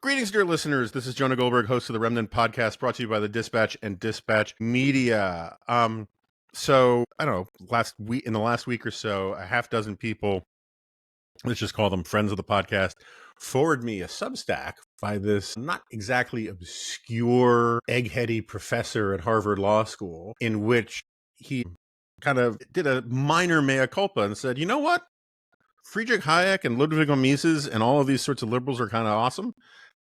Greetings, dear listeners. This is Jonah Goldberg, host of the Remnant Podcast, brought to you by the Dispatch and Dispatch Media. So I don't know, in the last week or so, a half dozen people, let's just call them friends of the podcast, forwarded me a Substack by this not exactly obscure, eggheady professor at Harvard Law School, in which he kind of did a minor mea culpa and said, you know what? Friedrich Hayek and Ludwig von Mises and all of these sorts of liberals are kind of awesome.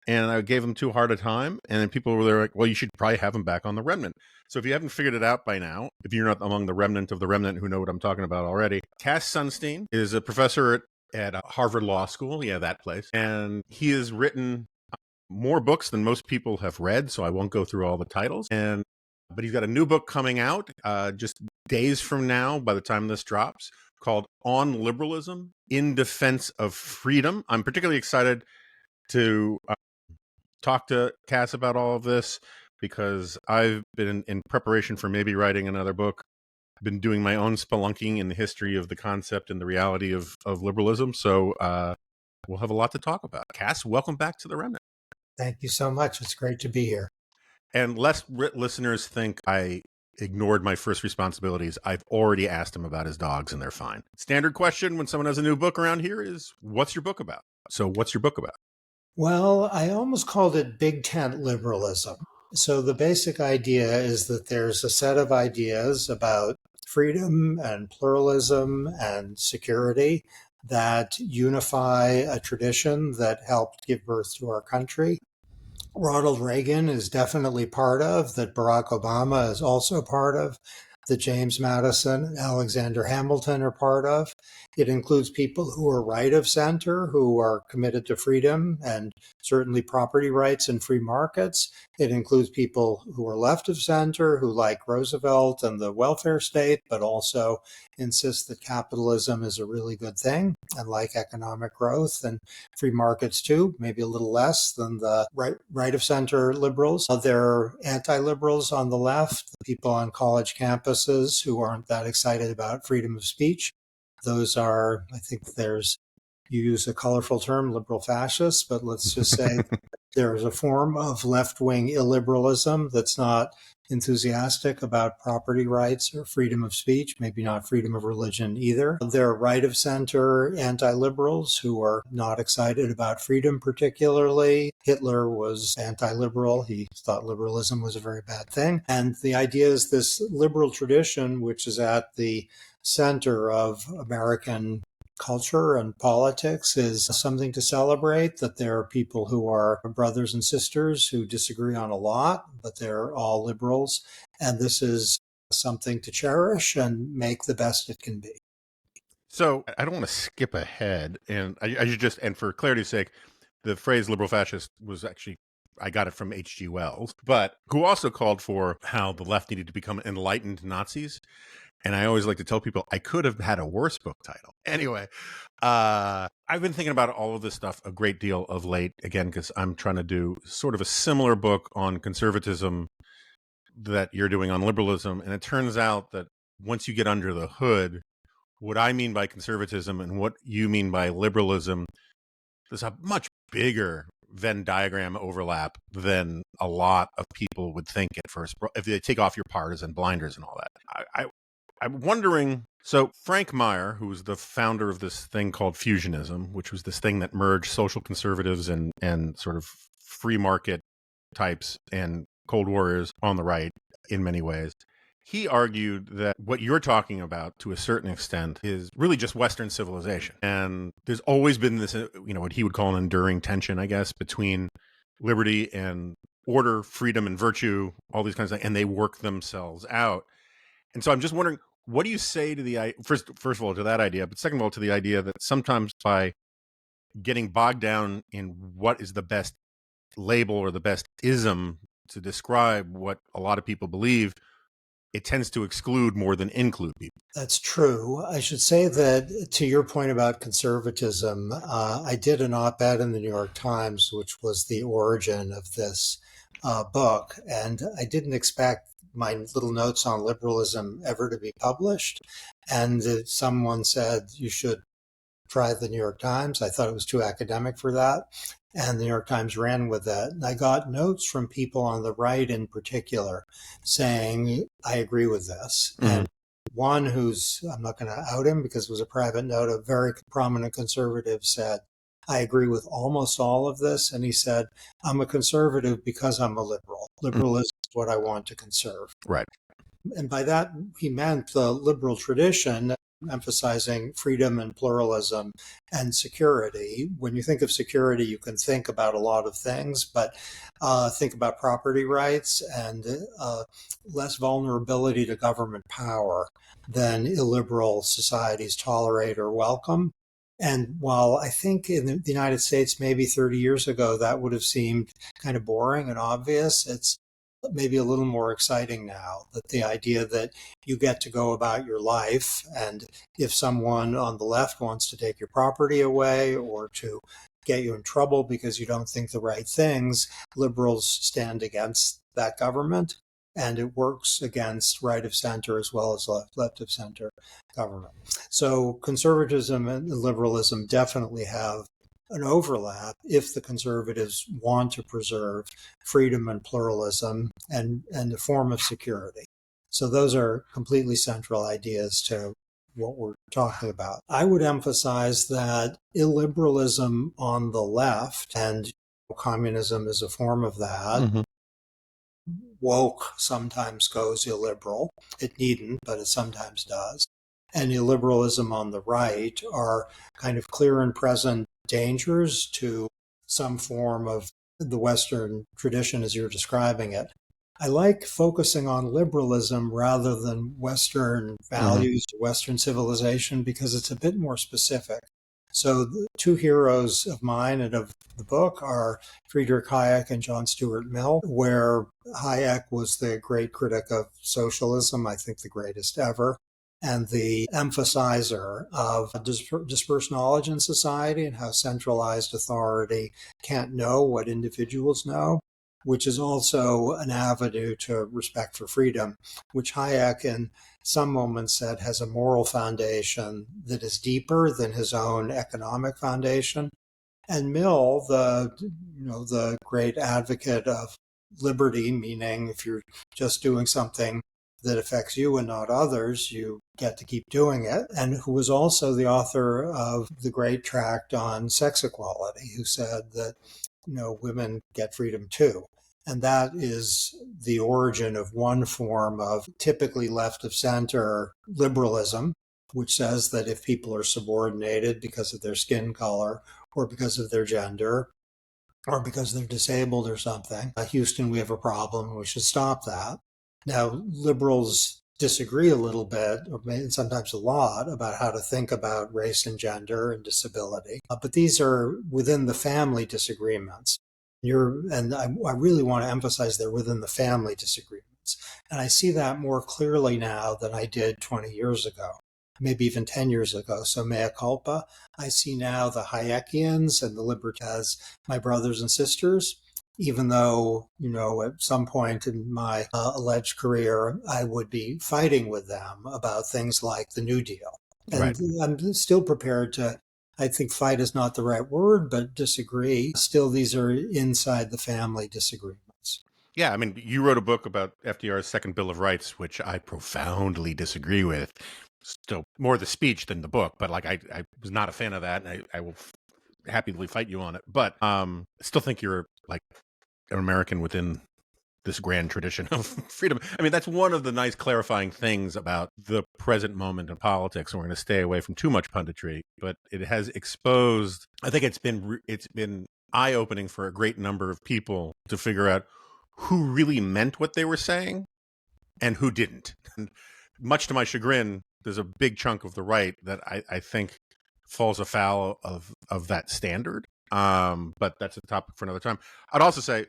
And I gave them too hard a time. And then people were there like, well, you should probably have them back on the remnant. So if you haven't figured it out by now, if you're not among the remnant of the remnant who know what I'm talking about already, Cass Sunstein is a professor at Harvard Law School. Yeah, that place. And he has written more books than most people have read. So I won't go through all the titles. But he's got a new book coming out just days from now by the time this drops called On Liberalism in Defense of Freedom. I'm particularly excited to talk to Cass about all of this because I've been in preparation for maybe writing another book. I've been doing my own spelunking in the history of the concept and the reality of liberalism. So we'll have a lot to talk about. Cass, welcome back to the Remnant. Thank you so much. It's great to be here. And lest listeners think I ignored my first responsibilities, I've already asked him about his dogs and they're fine. Standard question when someone has a new book around here is, what's your book about? So what's your book about? Well, I almost called it Big Tent liberalism. So the basic idea is that there's a set of ideas about freedom and pluralism and security that unify a tradition that helped give birth to our country. Ronald Reagan is definitely part of, that Barack Obama is also part of, that James Madison and Alexander Hamilton are part of. It includes people who are right of center, who are committed to freedom and certainly property rights and free markets. It includes people who are left of center, who like Roosevelt and the welfare state, but also insist that capitalism is a really good thing and like economic growth and free markets too, maybe a little less than the right of center liberals. There are anti-liberals on the left, the people on college campuses who aren't that excited about freedom of speech. Those are, I think you use a colorful term, liberal fascists, but let's just say there's a form of left-wing illiberalism that's not enthusiastic about property rights or freedom of speech, maybe not freedom of religion either. There are right of center anti-liberals who are not excited about freedom particularly. Hitler was anti-liberal. He thought liberalism was a very bad thing. And the idea is this liberal tradition, which is at the center of American culture and politics, is something to celebrate, that there are people who are brothers and sisters who disagree on a lot, but they're all liberals. And this is something to cherish and make the best it can be. So I don't want to skip ahead. And I should just, and for clarity's sake, the phrase liberal fascist was actually, I got it from H.G. Wells, but who also called for how the left needed to become enlightened Nazis. And I always like to tell people I could have had a worse book title. Anyway, I've been thinking about all of this stuff a great deal of late, again, because I'm trying to do sort of a similar book on conservatism that you're doing on liberalism. And it turns out that once you get under the hood, what I mean by conservatism and what you mean by liberalism, there's a much bigger Venn diagram overlap than a lot of people would think at first, if they take off your partisan blinders and all that. I'm wondering, so Frank Meyer, who was the founder of this thing called fusionism, which was this thing that merged social conservatives and sort of free market types and Cold Warriors on the right in many ways, he argued that what you're talking about to a certain extent is really just Western civilization. And there's always been this, what he would call an enduring tension, I guess, between liberty and order, freedom and virtue, all these kinds of things, and they work themselves out. And so I'm just wondering, what do you say to the first of all to that idea, but second of all to the idea that sometimes by getting bogged down in what is the best label or the best ism to describe what a lot of people believe, it tends to exclude more than include people. That's true. I should say that to your point about conservatism, I did an op-ed in the New York Times, which was the origin of this book, and I didn't expect my little notes on liberalism ever to be published. And someone said, you should try the New York Times. I thought it was too academic for that. And the New York Times ran with that. And I got notes from people on the right in particular saying, I agree with this. Mm-hmm. And one who's, I'm not going to out him because it was a private note, a very prominent conservative said, I agree with almost all of this. And he said, I'm a conservative because I'm a liberal. Liberalism is what I want to conserve. Right. And by that, he meant the liberal tradition, emphasizing freedom and pluralism and security. When you think of security, you can think about a lot of things, but think about property rights and less vulnerability to government power than illiberal societies tolerate or welcome. And while I think in the United States, maybe 30 years ago, that would have seemed kind of boring and obvious, it's maybe a little more exciting now, that the idea that you get to go about your life, and if someone on the left wants to take your property away or to get you in trouble because you don't think the right things, liberals stand against that government, and it works against right of center as well as left of center government. So conservatism and liberalism definitely have an overlap if the conservatives want to preserve freedom and pluralism and a form of security. So those are completely central ideas to what we're talking about. I would emphasize that illiberalism on the left, and communism is a form of that. Mm-hmm. Woke sometimes goes illiberal. It needn't, but it sometimes does. And illiberalism on the right are kind of clear and present dangers to some form of the Western tradition as you're describing it. I like focusing on liberalism rather than Western values, Western civilization, because it's a bit more specific. So the two heroes of mine and of the book are Friedrich Hayek and John Stuart Mill, where Hayek was the great critic of socialism, I think the greatest ever, and the emphasizer of dispersed knowledge in society and how centralized authority can't know what individuals know, which is also an avenue to respect for freedom, which Hayek in some moments said has a moral foundation that is deeper than his own economic foundation. And Mill, the great advocate of liberty, meaning if you're just doing something that affects you and not others, you get to keep doing it, and who was also the author of the great tract on sex equality, who said that, women get freedom too. And that is the origin of one form of typically left of center liberalism, which says that if people are subordinated because of their skin color or because of their gender or because they're disabled or something, Houston, we have a problem. We should stop that. Now, liberals disagree a little bit, or maybe sometimes a lot, about how to think about race and gender and disability. But these are within the family disagreements. I really want to emphasize they're within the family disagreements. And I see that more clearly now than I did 20 years ago, maybe even 10 years ago. So mea culpa. I see now the Hayekians and the libertas, my brothers and sisters, even though, at some point in my alleged career, I would be fighting with them about things like the New Deal. And Right. I'm still prepared to, I think fight is not the right word, but disagree. Still, these are inside the family disagreements. Yeah, I mean, you wrote a book about FDR's Second Bill of Rights, which I profoundly disagree with. Still more the speech than the book, but I was not a fan of that, and I will happily fight you on it. But I still think you're like an American within this grand tradition of freedom. I mean, that's one of the nice clarifying things about the present moment in politics. And we're going to stay away from too much punditry, but it has exposed, I think it's been eye-opening for a great number of people to figure out who really meant what they were saying and who didn't. And much to my chagrin, there's a big chunk of the right that I think falls afoul of that standard. But that's a topic for another time. I'd also say,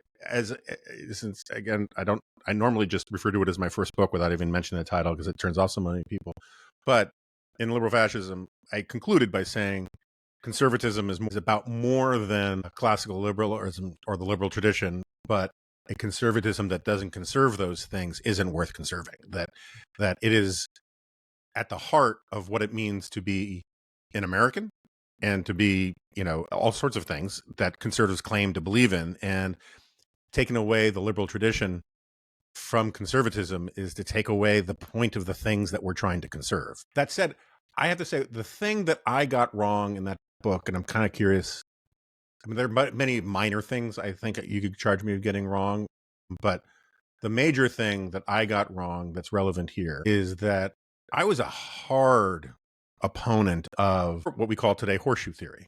since again, I normally just refer to it as my first book without even mentioning the title because it turns off so many people. But in Liberal Fascism, I concluded by saying conservatism is about more than classical liberalism or the liberal tradition, but a conservatism that doesn't conserve those things isn't worth conserving. That it is at the heart of what it means to be an American and to be, all sorts of things that conservatives claim to believe in. And taking away the liberal tradition from conservatism is to take away the point of the things that we're trying to conserve. That said, I have to say the thing that I got wrong in that book, and I'm kind of curious, I mean, there are many minor things I think you could charge me with getting wrong, but the major thing that I got wrong that's relevant here is that I was a hard opponent of what we call today horseshoe theory.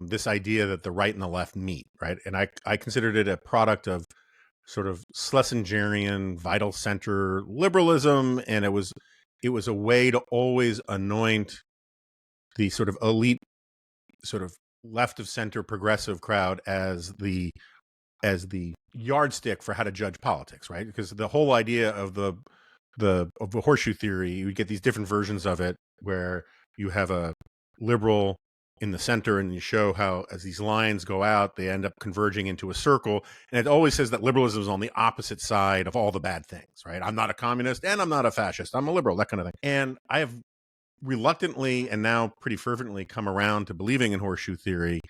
This idea that the right and the left meet, right? And I considered it a product of sort of Schlesingerian vital center liberalism, and it was a way to always anoint the sort of elite, sort of left of center progressive crowd as the yardstick for how to judge politics, right? Because the whole idea of the horseshoe theory, you get these different versions of it where you have a liberal in the center, and you show how as these lines go out, they end up converging into a circle. And it always says that liberalism is on the opposite side of all the bad things, right? I'm not a communist and I'm not a fascist. I'm a liberal, that kind of thing. And I have reluctantly and now pretty fervently come around to believing in horseshoe theory.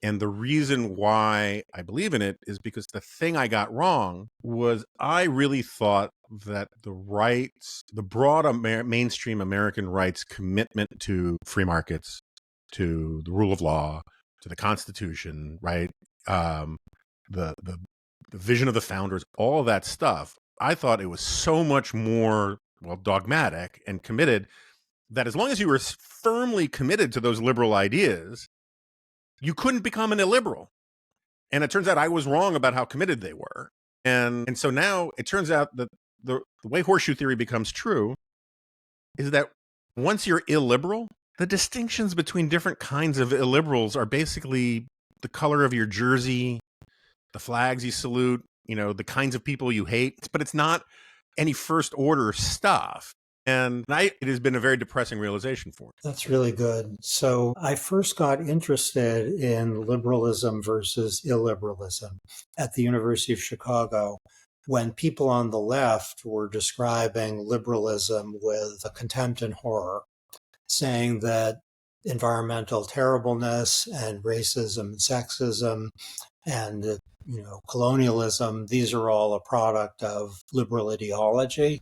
And the reason why I believe in it is because the thing I got wrong was I really thought that the broad mainstream American rights commitment to free markets, to the rule of law, to the Constitution, right? The vision of the founders, all of that stuff. I thought it was so much more, dogmatic and committed that as long as you were firmly committed to those liberal ideas, you couldn't become an illiberal. And it turns out I was wrong about how committed they were. And so now it turns out that the way horseshoe theory becomes true is that once you're illiberal, the distinctions between different kinds of illiberals are basically the color of your jersey, the flags you salute, the kinds of people you hate, but it's not any first order stuff. And it has been a very depressing realization for me. That's really good. So I first got interested in liberalism versus illiberalism at the University of Chicago when people on the left were describing liberalism with contempt and horror, saying that environmental terribleness and racism and sexism and colonialism, these are all a product of liberal ideology.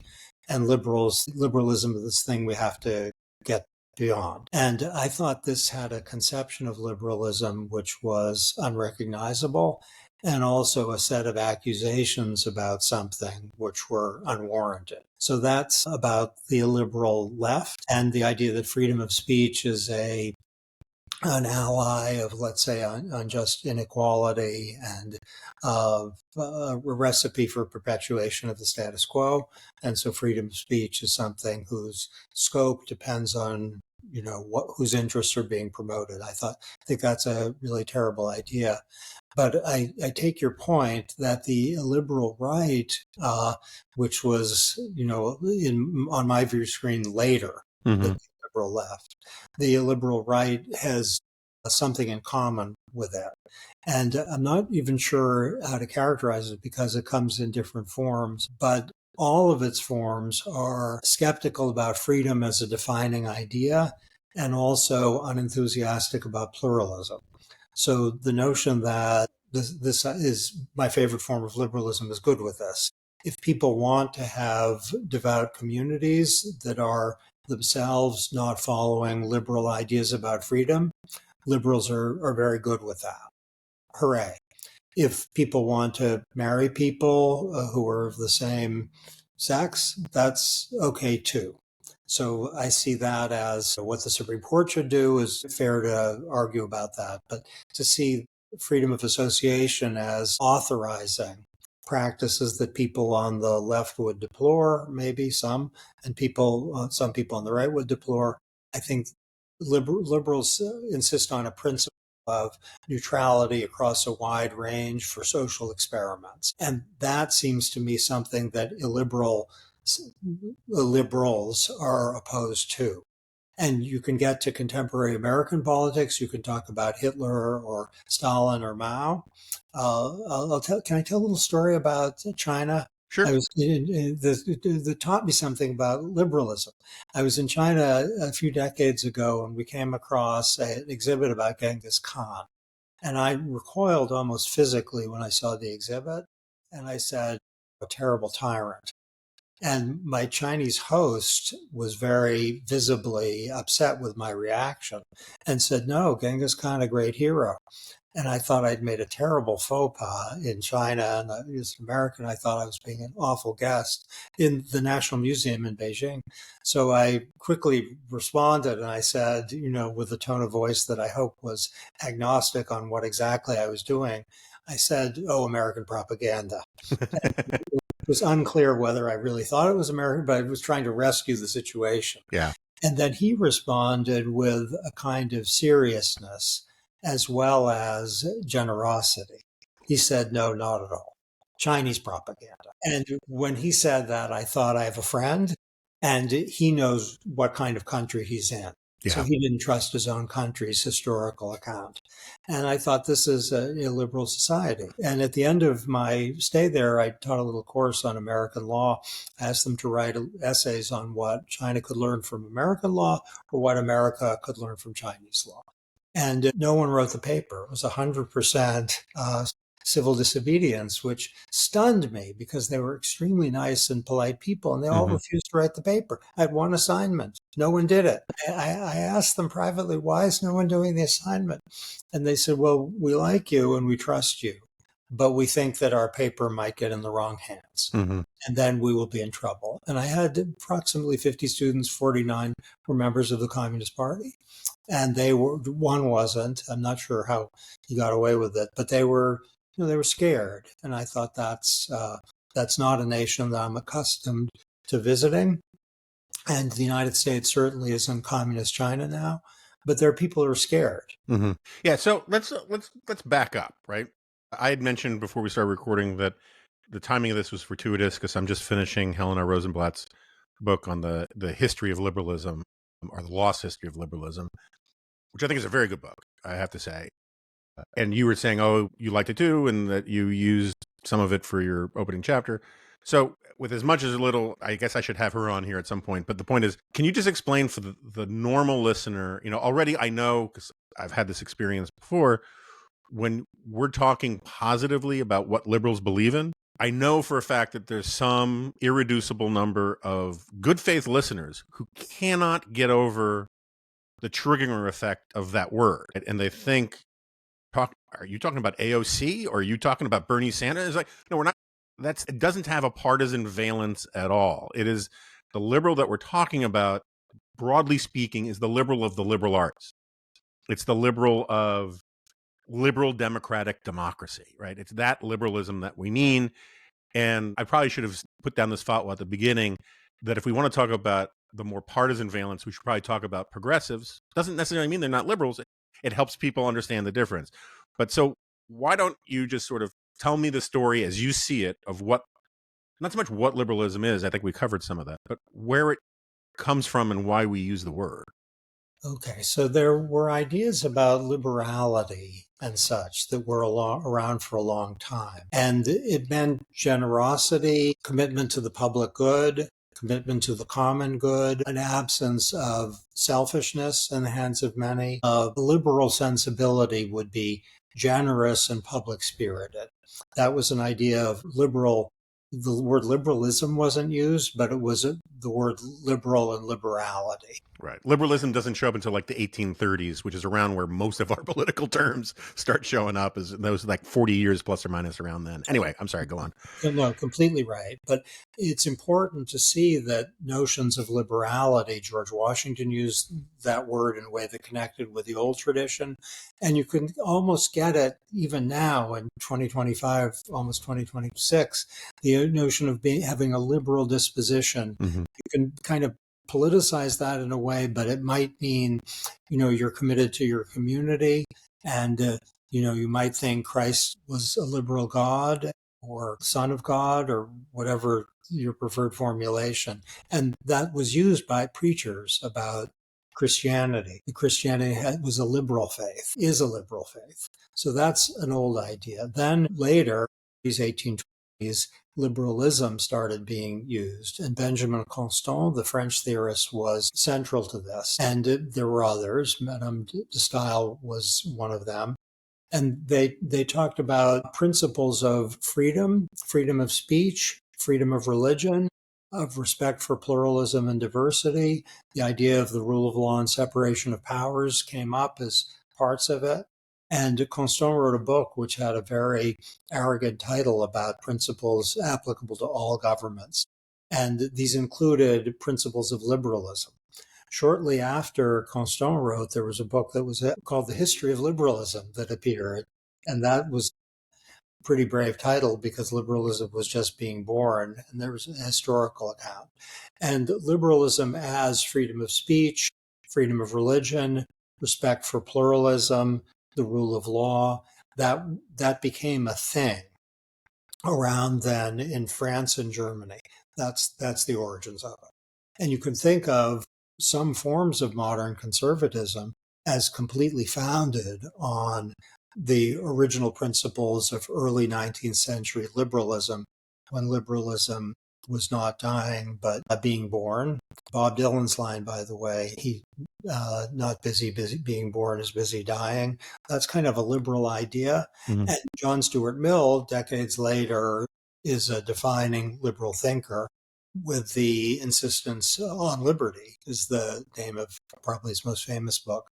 And liberalism is this thing we have to get beyond. And I thought this had a conception of liberalism which was unrecognizable, and also a set of accusations about something which were unwarranted. So that's about the illiberal left, and the idea that freedom of speech is an ally of, let's say, unjust inequality and a recipe for perpetuation of the status quo. And so freedom of speech is something whose scope depends on, whose interests are being promoted. I think that's a really terrible idea. But I take your point that the illiberal right, which was, on my view screen later, the liberal left, the illiberal right has something in common with that. And I'm not even sure how to characterize it because it comes in different forms, but all of its forms are skeptical about freedom as a defining idea and also unenthusiastic about pluralism. So the notion that this is my favorite form of liberalism is good with this. If people want to have devout communities that are themselves not following liberal ideas about freedom, liberals are very good with that. Hooray. If people want to marry people who are of the same sex, that's okay too. So I see that as what the Supreme Court should do. Is fair to argue about that. But to see freedom of association as authorizing practices that people on the left would deplore, maybe some, and some people on the right would deplore, I think liberals insist on a principle of neutrality across a wide range for social experiments. And that seems to me something that liberals are opposed to. And you can get to contemporary American politics. You can talk about Hitler or Stalin or Mao. Can I tell a little story about China? Sure. That taught me something about liberalism. I was in China a few decades ago, and we came across an exhibit about Genghis Khan. And I recoiled almost physically when I saw the exhibit. And I said, a terrible tyrant. And my Chinese host was very visibly upset with my reaction and said, no, Genghis Khan, a great hero. And I thought I'd made a terrible faux pas in China. And as an American, I thought I was being an awful guest in the National Museum in Beijing. So I quickly responded and I said, with a tone of voice that I hope was agnostic on what exactly I was doing, I said, oh, American propaganda. It was unclear whether I really thought it was American, but I was trying to rescue the situation. Yeah. And then he responded with a kind of seriousness as well as generosity. He said, no, not at all. Chinese propaganda. And when he said that, I thought, I have a friend and he knows what kind of country he's in. Yeah. So he didn't trust his own country's historical account. And I thought, this is a illiberal society. And at the end of my stay there, I taught a little course on American law. I asked them to write essays on what China could learn from American law or what America could learn from Chinese law. And no one wrote the paper. It was 100% civil disobedience, which stunned me because they were extremely nice and polite people, and they all refused to write the paper. I had one assignment. No one did it. I asked them privately, why is no one doing the assignment? And they said, well, we like you and we trust you, but we think that our paper might get in the wrong hands. And then we will be in trouble. And I had approximately 50 students, 49 were members of the Communist Party. And one wasn't. I'm not sure how he got away with it, but they were scared. And I thought that's not a nation that I'm accustomed to visiting. And the United States certainly is in communist China now, but there are people who are scared. Yeah. So let's back up, right? I had mentioned before we started recording that the timing of this was fortuitous because I'm just finishing Helena Rosenblatt's book on the history of liberalism, or the lost history of liberalism, which I think is a very good book, I have to say. And you were saying, oh, you liked it too, and that you used some of it for your opening chapter. So with as much as a little, I guess I should have her on here at some point. But the point is, can you just explain for the normal listener, already I know, because I've had this experience before, when we're talking positively about what liberals believe in, I know for a fact that there's some irreducible number of good faith listeners who cannot get over the triggering effect of that word. And they think, are you talking about AOC or are you talking about Bernie Sanders? It's like, no, we're not. It doesn't have a partisan valence at all. It is the liberal that we're talking about, broadly speaking, is the liberal of the liberal arts. It's the liberal of liberal democratic democracy, right? It's that liberalism that we mean. And I probably should have put down this thought at the beginning that if we want to talk about the more partisan valence, we should probably talk about progressives. Doesn't necessarily mean they're not liberals. It helps people understand the difference. But so why don't you just sort of tell me the story as you see it of what, not so much what liberalism is, I think we covered some of that, but where it comes from and why we use the word. Okay, so there were ideas about liberality and such that were around for a long time. And it meant generosity, commitment to the public good, commitment to the common good, an absence of selfishness in the hands of many. A liberal sensibility would be generous and public spirited. That was an idea of liberal. The word liberalism wasn't used, but it was the word liberal and liberality. Right. Liberalism doesn't show up until like the 1830s, which is around where most of our political terms start showing up, as those like 40 years plus or minus around then. Anyway, I'm sorry, go on. No, completely right. But it's important to see that notions of liberality, George Washington used that word in a way that connected with the old tradition. And you can almost get it even now in 2025, almost 2026, the notion of having a liberal disposition. You can kind of politicize that in a way, but it might mean, you're committed to your community and, you might think Christ was a liberal God or Son of God or whatever your preferred formulation. And that was used by preachers about Christianity. Christianity was a liberal faith, is a liberal faith. So that's an old idea. Then later, these 1820s, liberalism started being used. And Benjamin Constant, the French theorist, was central to this. And there were others. Madame de Staël was one of them. And they talked about principles of freedom, freedom of speech, freedom of religion, of respect for pluralism and diversity. The idea of the rule of law and separation of powers came up as parts of it. And Constant wrote a book which had a very arrogant title about principles applicable to all governments. And these included principles of liberalism. Shortly after Constant wrote, there was a book that was called The History of Liberalism that appeared. And that was a pretty brave title because liberalism was just being born, and there was an historical account. And liberalism as freedom of speech, freedom of religion, respect for pluralism, the rule of law, that became a thing around then in France and Germany. That's the origins of it. And you can think of some forms of modern conservatism as completely founded on the original principles of early 19th century liberalism, when liberalism was not dying, but being born. Bob Dylan's line, by the way, he not busy being born is busy dying. That's kind of a liberal idea. Mm-hmm. And John Stuart Mill, decades later, is a defining liberal thinker with the insistence on liberty, is the name of probably his most famous book.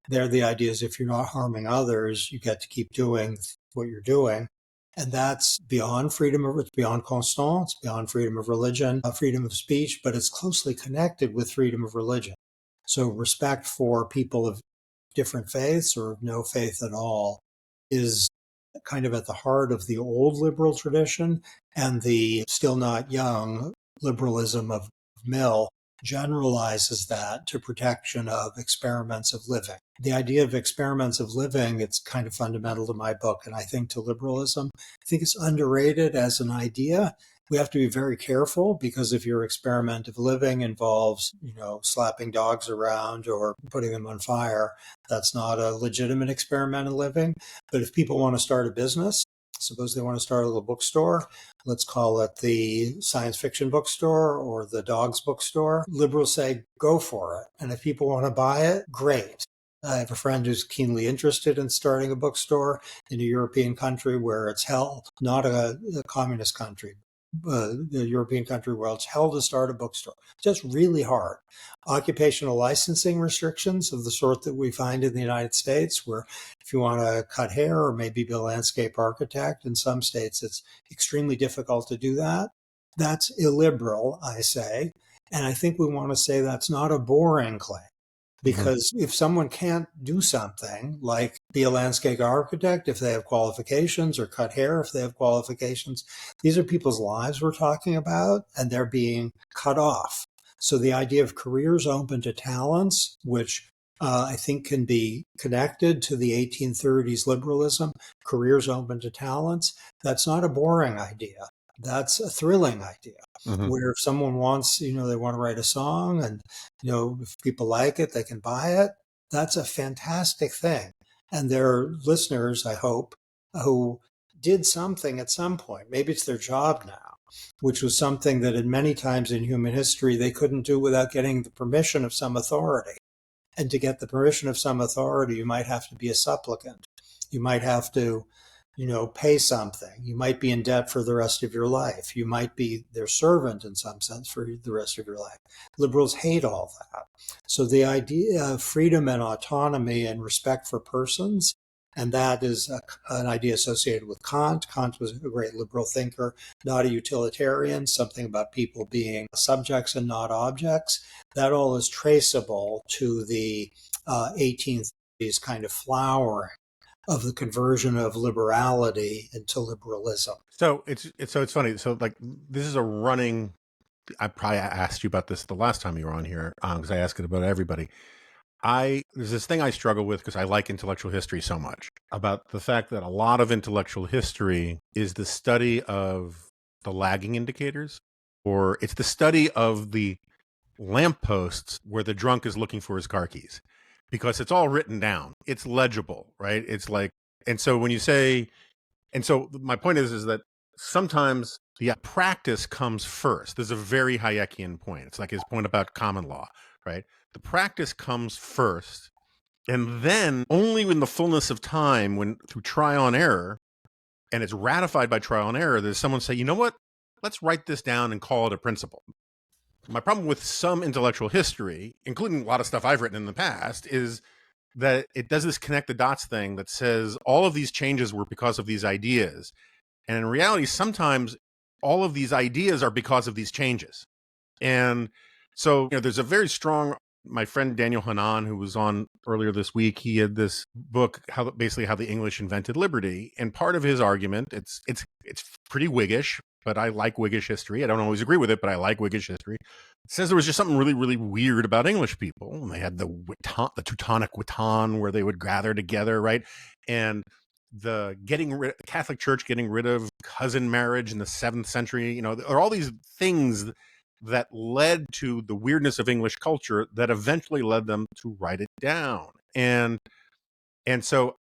There, the idea is if you're not harming others, you get to keep doing what you're doing. And that's beyond it's beyond Constant, it's beyond freedom of religion, freedom of speech, but it's closely connected with freedom of religion. So respect for people of different faiths or of no faith at all is kind of at the heart of the old liberal tradition, and the still not young liberalism of Mill generalizes that to protection of experiments of living. The idea of experiments of living, it's kind of fundamental to my book, and I think to liberalism. I think it's underrated as an idea. We have to be very careful because if your experiment of living involves, slapping dogs around or putting them on fire, that's not a legitimate experiment of living. But if people want to start a business, suppose they want to start a little bookstore, let's call it the science fiction bookstore or the dogs bookstore. Liberals say, go for it. And if people want to buy it, great. I have a friend who's keenly interested in starting a bookstore in a European country where it's held, not a communist country, the European country where it's held to start a bookstore. It's just really hard. Occupational licensing restrictions of the sort that we find in the United States, where if you want to cut hair or maybe be a landscape architect, in some states it's extremely difficult to do that. That's illiberal, I say. And I think we want to say that's not a boring claim. Because if someone can't do something like be a landscape architect if they have qualifications, or cut hair if they have qualifications, these are people's lives we're talking about, and they're being cut off. So the idea of careers open to talents, which I think can be connected to the 1830s liberalism, careers open to talents, that's not a boring idea. That's a thrilling idea. Where if someone wants, they want to write a song and, if people like it, they can buy it. That's a fantastic thing. And there are listeners, I hope, who did something at some point. Maybe it's their job now, which was something that in many times in human history, they couldn't do without getting the permission of some authority. And to get the permission of some authority, you might have to be a supplicant. You might have to pay something. You might be in debt for the rest of your life. You might be their servant in some sense for the rest of your life. Liberals hate all that. So the idea of freedom and autonomy and respect for persons, and that is an idea associated with Kant. Kant was a great liberal thinker, not a utilitarian, something about people being subjects and not objects. That all is traceable to the 1830s kind of flowering of the conversion of liberality into liberalism. So it's funny. So this is a running. I probably asked you about this the last time you were on here because I ask it about everybody. There's this thing I struggle with because I like intellectual history so much, about the fact that a lot of intellectual history is the study of the lagging indicators, or it's the study of the lampposts where the drunk is looking for his car keys, because it's all written down. It's legible, right? It's like, and so when you say, and so my point is that sometimes So yeah, practice comes first. There's a very Hayekian point. It's like his point about common law, right? The practice comes first, and then only in the fullness of time, when through trial and error, and it's ratified by trial and error, does someone say, you know what? Let's write this down and call it a principle. My problem with some intellectual history, including a lot of stuff I've written in the past, is that it does this connect the dots thing that says all of these changes were because of these ideas. And in reality, sometimes all of these ideas are because of these changes. And so, there's a very strong, my friend Daniel Hanan, who was on earlier this week, he had this book, basically how the English invented liberty. And part of his argument, it's pretty Whiggish, but I like Whiggish history. I don't always agree with it, but I like Whiggish history. It says there was just something really, really weird about English people. And they had the Teutonic Witan, where they would gather together, right? And the Catholic Church getting rid of cousin marriage in the 7th century, there are all these things that led to the weirdness of English culture that eventually led them to write it down. And so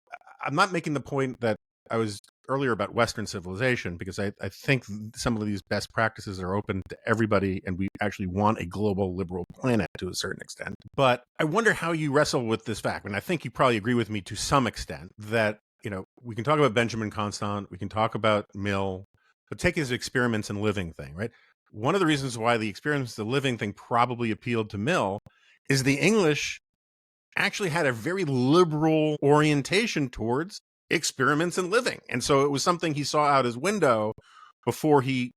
I'm not making the point that I was earlier about Western civilization, because I think some of these best practices are open to everybody, and we actually want a global liberal planet to a certain extent. But I wonder how you wrestle with this fact. And I think you probably agree with me to some extent that, we can talk about Benjamin Constant, we can talk about Mill, but take his experiments in living thing, right? One of the reasons why the experiments in living thing probably appealed to Mill is the English actually had a very liberal orientation towards experiments in living. And so it was something he saw out his window before he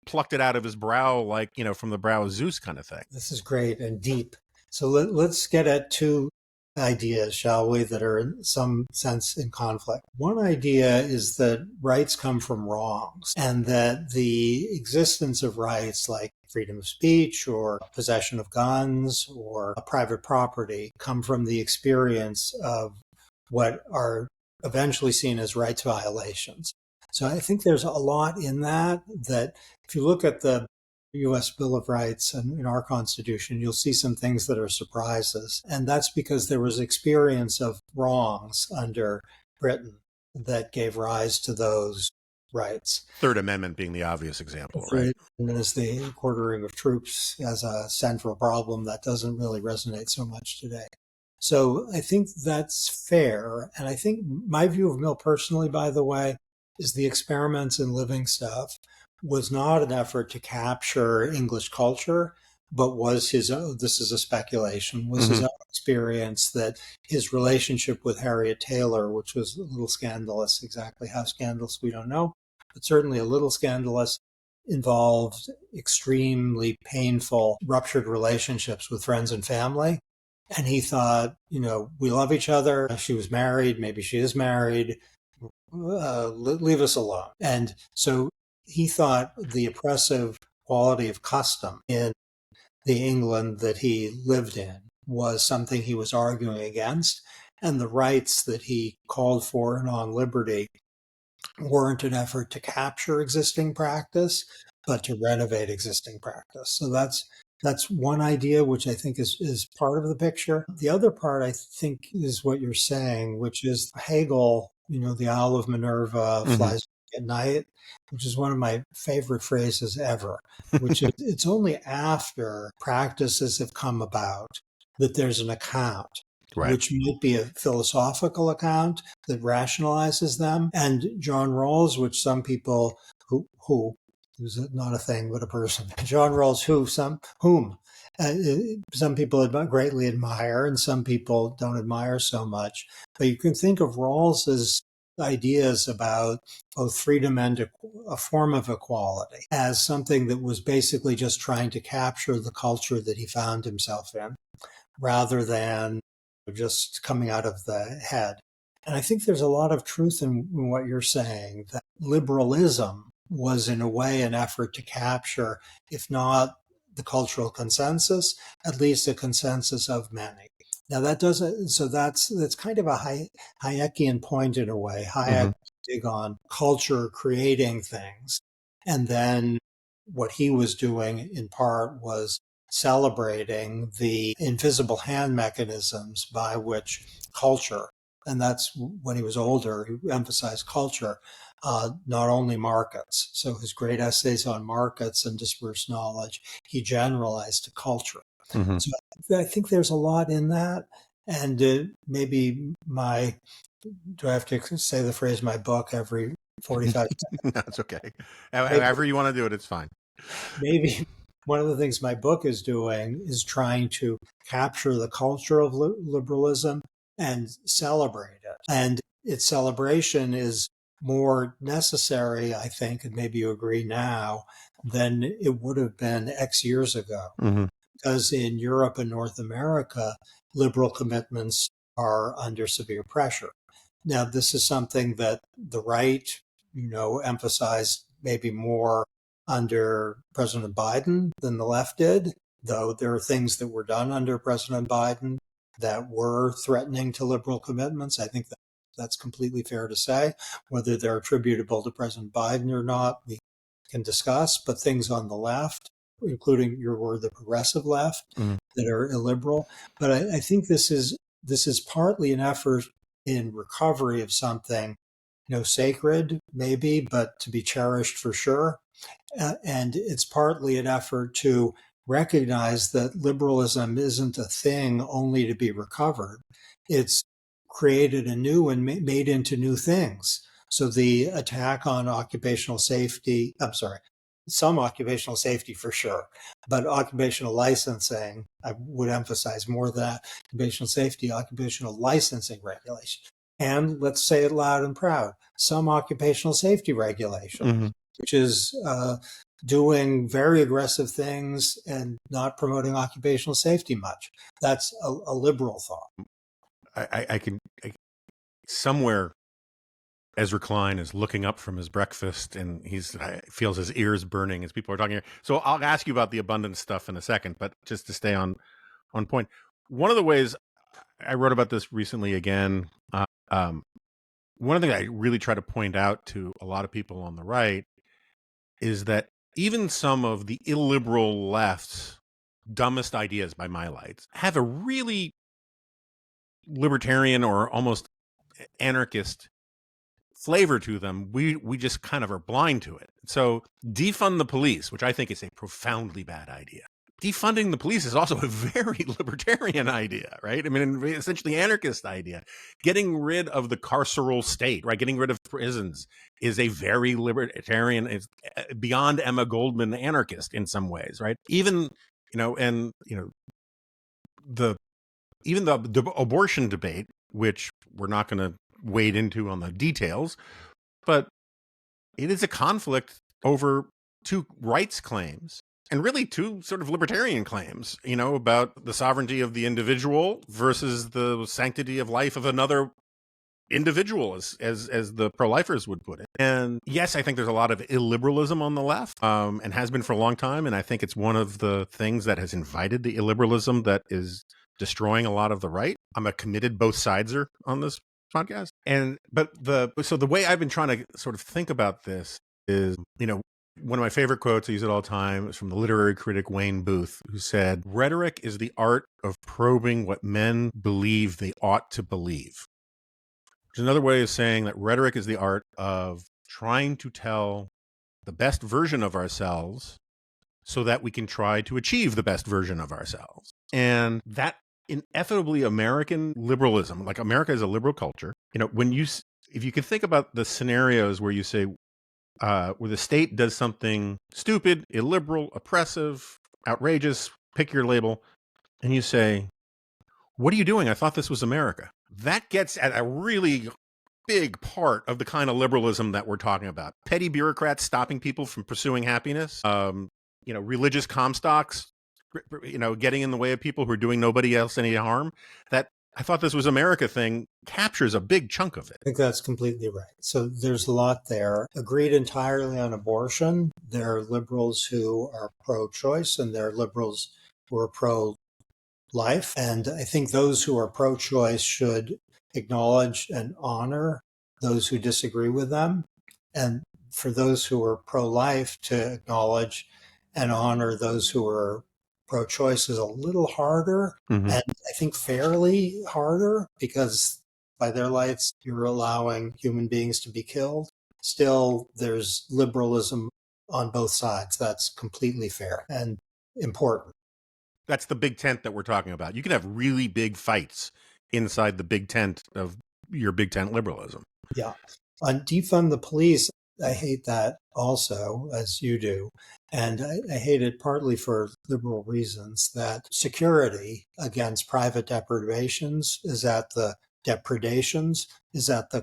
plucked it out of his brow, like, from the brow of Zeus kind of thing. This is great and deep. So let's get at two ideas, shall we, that are in some sense in conflict. One idea is that rights come from wrongs, and that the existence of rights like freedom of speech or possession of guns or private property come from the experience of what are eventually seen as rights violations. So I think there's a lot in that if you look at the U.S. Bill of Rights and in our Constitution, you'll see some things that are surprises. And that's because there was experience of wrongs under Britain that gave rise to those rights. Third Amendment being the obvious example, right? And as the quartering of troops as a central problem that doesn't really resonate so much today. So I think that's fair. And I think my view of Mill personally, by the way, is the experiments in living stuff was not an effort to capture English culture, but was his own, this is a speculation, was his own experience that his relationship with Harriet Taylor, which was a little scandalous, exactly how scandalous we don't know, but certainly a little scandalous, involved extremely painful ruptured relationships with friends and family. And he thought, we love each other. She was married. Maybe she is married. Leave us alone. And so he thought the oppressive quality of custom in the England that he lived in was something he was arguing against. And the rights that he called for in On Liberty weren't an effort to capture existing practice, but to renovate existing practice. So that's one idea, which I think is part of the picture. The other part, I think, is what you're saying, which is Hegel, the Owl of Minerva flies at night, which is one of my favorite phrases ever, which is it's only after practices have come about that there's an account. Right. Which might be a philosophical account that rationalizes them. And John Rawls, which some people who's not a thing but a person, John Rawls, whom some people greatly admire and some people don't admire so much. But you can think of Rawls's ideas about both freedom and a form of equality as something that was basically just trying to capture the culture that he found himself in, rather than just coming out of the head. And I think there's a lot of truth in what you're saying, that liberalism was in a way an effort to capture, if not the cultural consensus, at least a consensus of many. Now that's kind of a Hayekian point in a way. Hayek dig on culture creating things. And then what he was doing in part was celebrating the invisible hand mechanisms by which culture, and that's when he was older, he emphasized culture, not only markets. So his great essays on markets and dispersed knowledge, he generalized to culture. Mm-hmm. So I think there's a lot in that. And maybe do I have to say the phrase, my book every 45 No, it's okay. maybe, However you want to do it, it's fine. maybe one of the things my book is doing is trying to capture the culture of liberalism and celebrate it. And its celebration is more necessary, I think, and maybe you agree now, than it would have been X years ago. Mm-hmm. Because in Europe and North America, liberal commitments are under severe pressure. Now, this is something that the right, emphasized maybe more under President Biden than the left did, though there are things that were done under President Biden that were threatening to liberal commitments. I think that's completely fair to say. Whether they're attributable to President Biden or not, we can discuss, but things on the left, including your word, the progressive left, Mm-hmm. that are illiberal. But I think this is partly an effort in recovery of something, sacred maybe, but to be cherished for sure. And it's partly an effort to recognize that liberalism isn't a thing only to be recovered. It's created anew and made into new things. So the attack on occupational safety, I'm sorry, some occupational safety for sure, but occupational licensing, I would emphasize more that occupational safety, occupational licensing regulation. And let's say it loud and proud, some occupational safety regulation, Mm-hmm. which is doing very aggressive things and not promoting occupational safety much. That's a liberal thought. I can somewhere Ezra Klein is looking up from his breakfast and feels his ears burning as people are talking here. So I'll ask you about the abundance stuff in a second, but just to stay on point, one of the ways I wrote about this recently again, one of the things I really try to point out to a lot of people on the right is that even some of the illiberal left's dumbest ideas by my lights have a really libertarian or almost anarchist flavor to them. We just kind of are blind to it. So defund the police, which I think is a profoundly bad idea. Defunding the police is also a very libertarian idea, right? I mean, essentially anarchist idea. Getting rid of the carceral state, right? Getting rid of prisons is a very libertarian, it's beyond Emma Goldman anarchist in some ways, right? Even, the abortion debate, which we're not going to wade into on the details, but it is a conflict over two rights claims and really two sort of libertarian claims, about the sovereignty of the individual versus the sanctity of life of another individual, as the pro-lifers would put it. And yes, I think there's a lot of illiberalism on the left, and has been for a long time. And I think it's one of the things that has invited the illiberalism that is destroying a lot of the right. I'm a committed both sideser on this podcast. So the way I've been trying to sort of think about this is, one of my favorite quotes, I use it all the time, is from the literary critic Wayne Booth, who said, "Rhetoric is the art of probing what men believe they ought to believe." Which is another way of saying that rhetoric is the art of trying to tell the best version of ourselves so that we can try to achieve the best version of ourselves. And that ineffably American liberalism, like America is a liberal culture, if you can think about the scenarios where you say, where the state does something stupid, illiberal, oppressive, outrageous, pick your label, and you say, "What are you doing? I thought this was America." That gets at a really big part of the kind of liberalism that we're talking about. Petty bureaucrats stopping people from pursuing happiness, religious comstocks, getting in the way of people who are doing nobody else any harm. That "I thought this was America" thing captures a big chunk of it. I think that's completely right. So there's a lot there. Agreed entirely on abortion. There are liberals who are pro-choice and there are liberals who are pro-life. And I think those who are pro-choice should acknowledge and honor those who disagree with them. And for those who are pro-life, to acknowledge and honor those who are pro-choice is a little harder, Mm-hmm. and I think fairly harder, because by their lights, you're allowing human beings to be killed. still there's liberalism on both sides. That's completely fair and important. That's the big tent that we're talking about. You can have really big fights inside the big tent of your big tent liberalism. Yeah. On defund the police, I hate that also, as you do. And I hate it partly for liberal reasons that security against private depredations is at the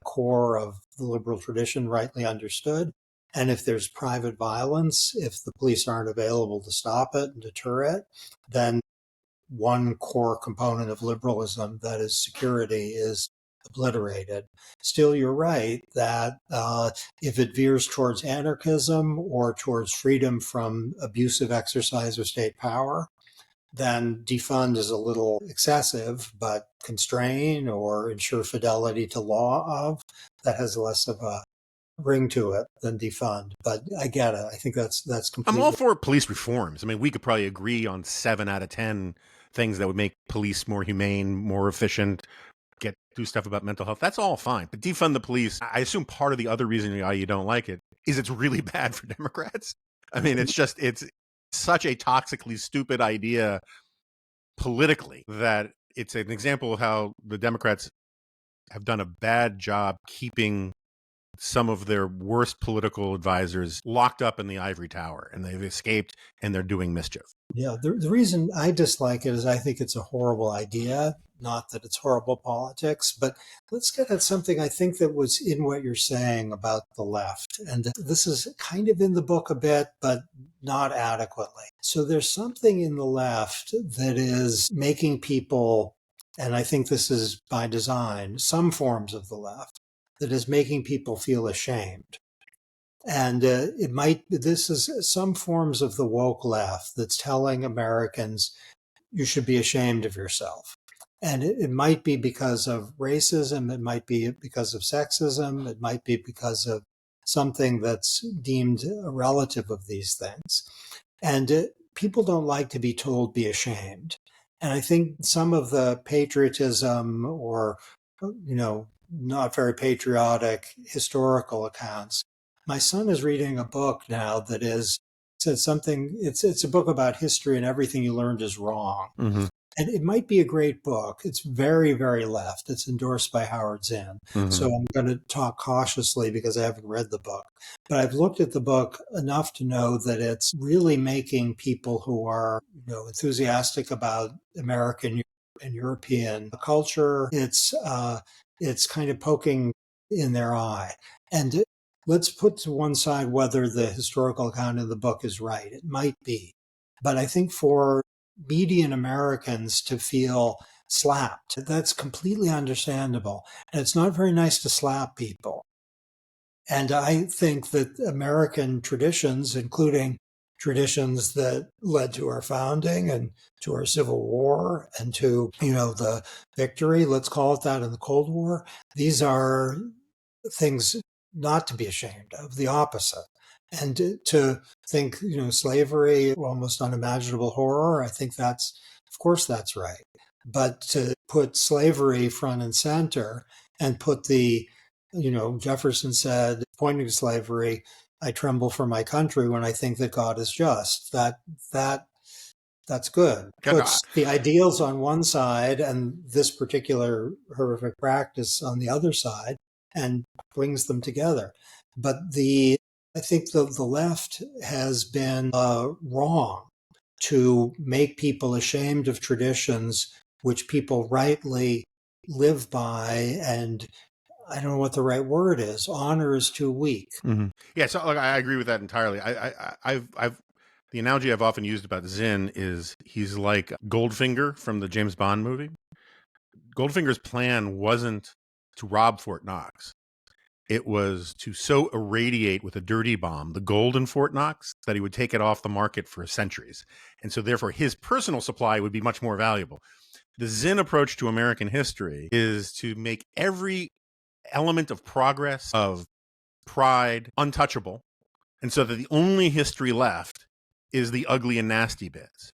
core of the liberal tradition, rightly understood. And if there's private violence, if the police aren't available to stop it and deter it, then one core component of liberalism, that is security, is obliterated. Still, you're right that if it veers towards anarchism or towards freedom from abusive exercise of state power, then defund is a little excessive, but constrain or ensure fidelity to law of, that has less of a ring to it than defund. But I get it. I think that's completely. I'm all for police reforms. I mean, we could probably agree on 7 out of 10 things that would make police more humane, more efficient, do stuff about mental health. That's all fine. But defund the police, I assume part of the other reason why you don't like it is it's really bad for Democrats. I mean, it's such a toxically stupid idea politically that it's an example of how the Democrats have done a bad job keeping some of their worst political advisors locked up in the ivory tower, and they've escaped and they're doing mischief. Yeah, the reason I dislike it is I think it's a horrible idea, not that it's horrible politics. But let's get at something I think that was in what you're saying about the left. And this is kind of in the book a bit, but not adequately. So there's something in the left that is making people, and I think this is by design, some forms of the left, that is making people feel ashamed. And this is some forms of the woke left that's telling Americans you should be ashamed of yourself. And it might be because of racism, it might be because of sexism, it might be because of something that's deemed a relative of these things. And people don't like to be told be ashamed. And I think some of the patriotism or, not very patriotic historical accounts. My son is reading a book now that said something, it's a book about history and everything you learned is wrong. Mm-hmm. And it might be a great book. It's very, very left. It's endorsed by Howard Zinn. Mm-hmm. So I'm going to talk cautiously because I haven't read the book. But I've looked at the book enough to know that it's really making people who are, enthusiastic about American and European culture. It's kind of poking in their eye. And let's put to one side whether the historical account in the book is right. It might be. But I think for median Americans to feel slapped, that's completely understandable. And it's not very nice to slap people. And I think that American traditions, including traditions that led to our founding and to our Civil War and to, the victory, let's call it that, in the Cold War, these are things not to be ashamed of, the opposite. And to think, slavery, almost unimaginable horror, I think of course that's right. But to put slavery front and center and put Jefferson said, pointing to slavery, I tremble for my country when I think that God is just. That's good. Puts the ideals on one side and this particular horrific practice on the other side and brings them together. But I think the left has been wrong to make people ashamed of traditions which people rightly live by, and I don't know what the right word is. Honor is too weak. Mm-hmm. Yeah, so I agree with that entirely. I've the analogy I've often used about Zinn is he's like Goldfinger from the James Bond movie. Goldfinger's plan wasn't to rob Fort Knox. It was to so irradiate with a dirty bomb the gold in Fort Knox that he would take it off the market for centuries. And so therefore his personal supply would be much more valuable. The Zinn approach to American history is to make every element of progress, of pride, untouchable. And so that the only history left is the ugly and nasty bits.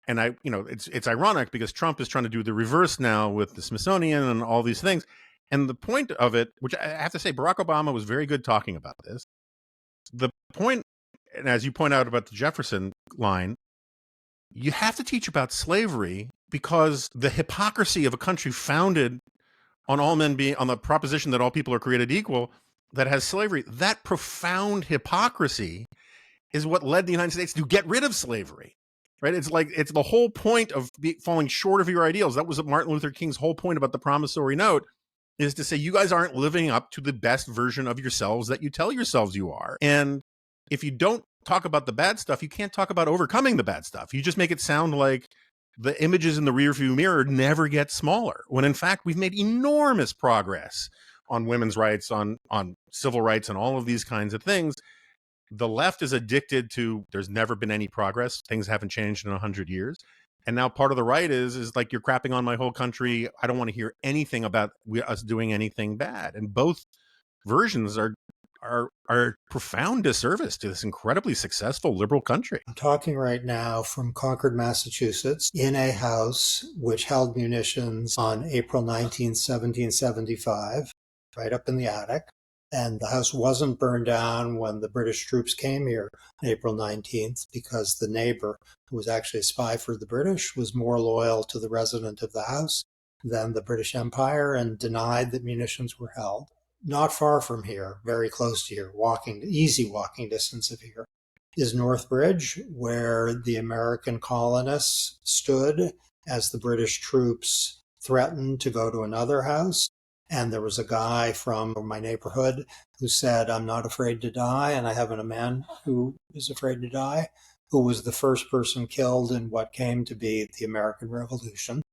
And it's ironic because Trump is trying to do the reverse now with the Smithsonian and all these things. And the point of it, which I have to say, Barack Obama was very good talking about this. The point, and as you point out about the Jefferson line, you have to teach about slavery because the hypocrisy of a country founded on all men being, on the proposition that all people are created equal, that has slavery, that profound hypocrisy is what led the United States to get rid of slavery. Right? It's like, it's the whole point of falling short of your ideals. That was Martin Luther King's whole point about the promissory note, is to say, you guys aren't living up to the best version of yourselves that you tell yourselves you are. And if you don't talk about the bad stuff, you can't talk about overcoming the bad stuff. You just make it sound like the images in the rearview mirror never get smaller, when in fact we've made enormous progress on women's rights, on civil rights, and all of these kinds of things. The left is addicted to, there's never been any progress, things haven't changed in 100 years. And now part of the right is like, you're crapping on my whole country, I don't want to hear anything about us doing anything bad. And both versions are profound disservice to this incredibly successful liberal country. I'm talking right now from Concord, Massachusetts, in a house which held munitions on April 19, 1775, right up in the attic. And the house wasn't burned down when the British troops came here on April 19th, because the neighbor, who was actually a spy for the British, was more loyal to the resident of the house than the British Empire and denied that munitions were held. Not far from here, very close to here, easy walking distance of here, is North Bridge, where the American colonists stood as the British troops threatened to go to another house. And there was a guy from my neighborhood who said, I'm not afraid to die, and I have a man who is afraid to die, who was the first person killed in what came to be the American Revolution.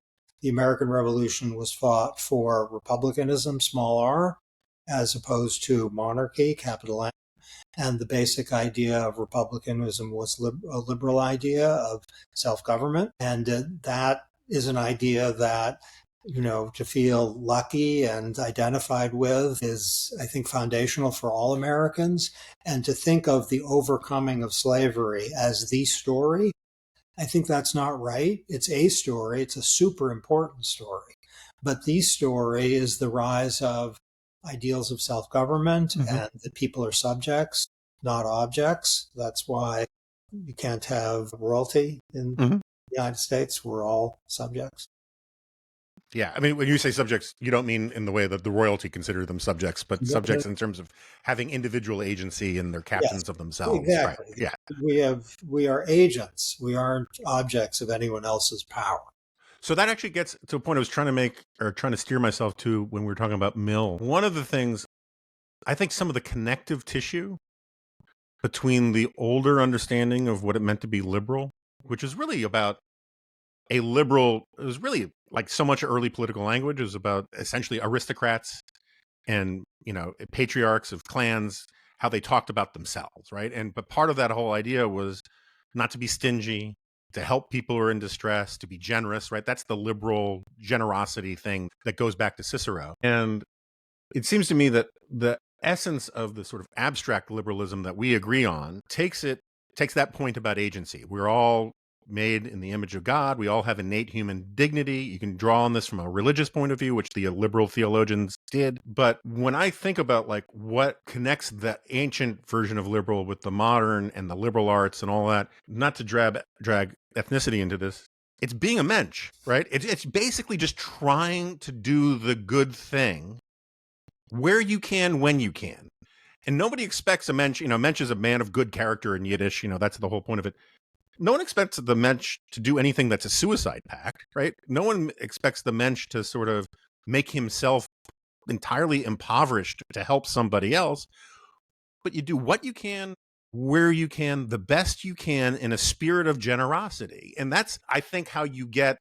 The American Revolution was fought for republicanism, small r, as opposed to monarchy, capital M. And the basic idea of republicanism was a liberal idea of self-government. And that is an idea that, to feel lucky and identified with is, I think, foundational for all Americans. And to think of the overcoming of slavery as the story, I think that's not right. It's a story. It's a super important story. But the story is the rise of ideals of self-government, and that people are subjects, not objects. That's why you can't have royalty in the United States. We're all subjects. Yeah, I mean, when you say subjects, you don't mean in the way that the royalty consider them subjects, but subjects in terms of having individual agency and they're captains of themselves. Exactly. Right? Yeah. We are agents. We aren't objects of anyone else's power. So that actually gets to a point I was trying to make, or trying to steer myself to, when we were talking about Mill. One of the things, I think some of the connective tissue between the older understanding of what it meant to be liberal, which is really about a liberal, it was really like so much early political language, it was about essentially aristocrats and, patriarchs of clans, how they talked about themselves, right? But part of that whole idea was not to be stingy, to help people who are in distress, to be generous, right? That's the liberal generosity thing that goes back to Cicero. And it seems to me that the essence of the sort of abstract liberalism that we agree on takes that point about agency. We're all made in the image of God. We all have innate human dignity. You can draw on this from a religious point of view, which the liberal theologians did. But when I think about like what connects the ancient version of liberal with the modern and the liberal arts and all that, not to drag ethnicity into this, it's being a mensch, right? It's basically just trying to do the good thing where you can, when you can. And nobody expects a mensch, mensch is a man of good character in Yiddish, that's the whole point of it. No one expects the mensch to do anything that's a suicide pact, right? No one expects the mensch to sort of make himself entirely impoverished to help somebody else. But you do what you can, where you can, the best you can, in a spirit of generosity. And that's, I think, how you get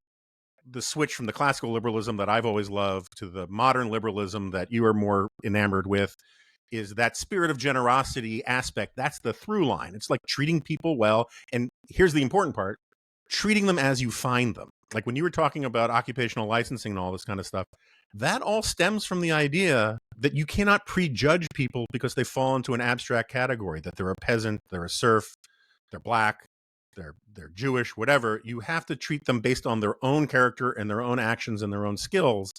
the switch from the classical liberalism that I've always loved to the modern liberalism that you are more enamored with, is that spirit of generosity aspect. That's the through line. It's like treating people well. And here's the important part, treating them as you find them. Like when you were talking about occupational licensing and all this kind of stuff, that all stems from the idea that you cannot prejudge people because they fall into an abstract category, that they're a peasant, they're a serf, they're black, they're Jewish, whatever. You have to treat them based on their own character and their own actions and their own skills.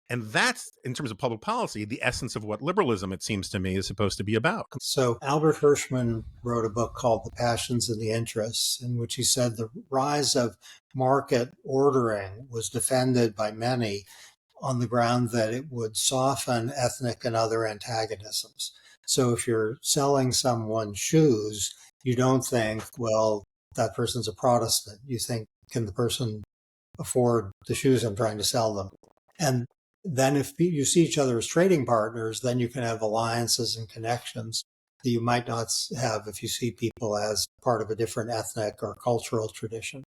And that's, in terms of public policy, the essence of what liberalism, it seems to me, is supposed to be about. So Albert Hirschman wrote a book called The Passions and the Interests, in which he said the rise of market ordering was defended by many on the ground that it would soften ethnic and other antagonisms. So if you're selling someone shoes, you don't think, well, that person's a Protestant. You think, can the person afford the shoes I'm trying to sell them? And then if you see each other as trading partners, then you can have alliances and connections that you might not have if you see people as part of a different ethnic or cultural tradition.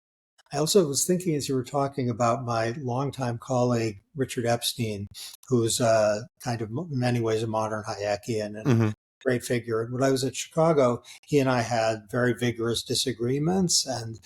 I also was thinking as you were talking about my longtime colleague, Richard Epstein, who's kind of in many ways a modern Hayekian and a great figure. And when I was at Chicago, he and I had very vigorous disagreements and,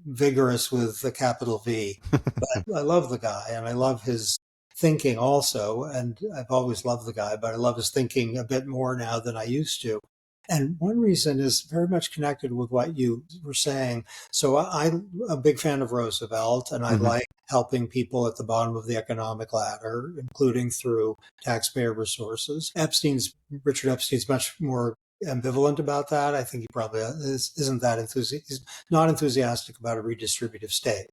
vigorous with the capital V. But I love the guy and I love his thinking also. And I've always loved the guy, but I love his thinking a bit more now than I used to. And one reason is very much connected with what you were saying. So I'm a big fan of Roosevelt, and I like helping people at the bottom of the economic ladder, including through taxpayer resources. Richard Epstein's much more ambivalent about that. I think he probably isn't that enthusiastic. He's not enthusiastic about a redistributive state.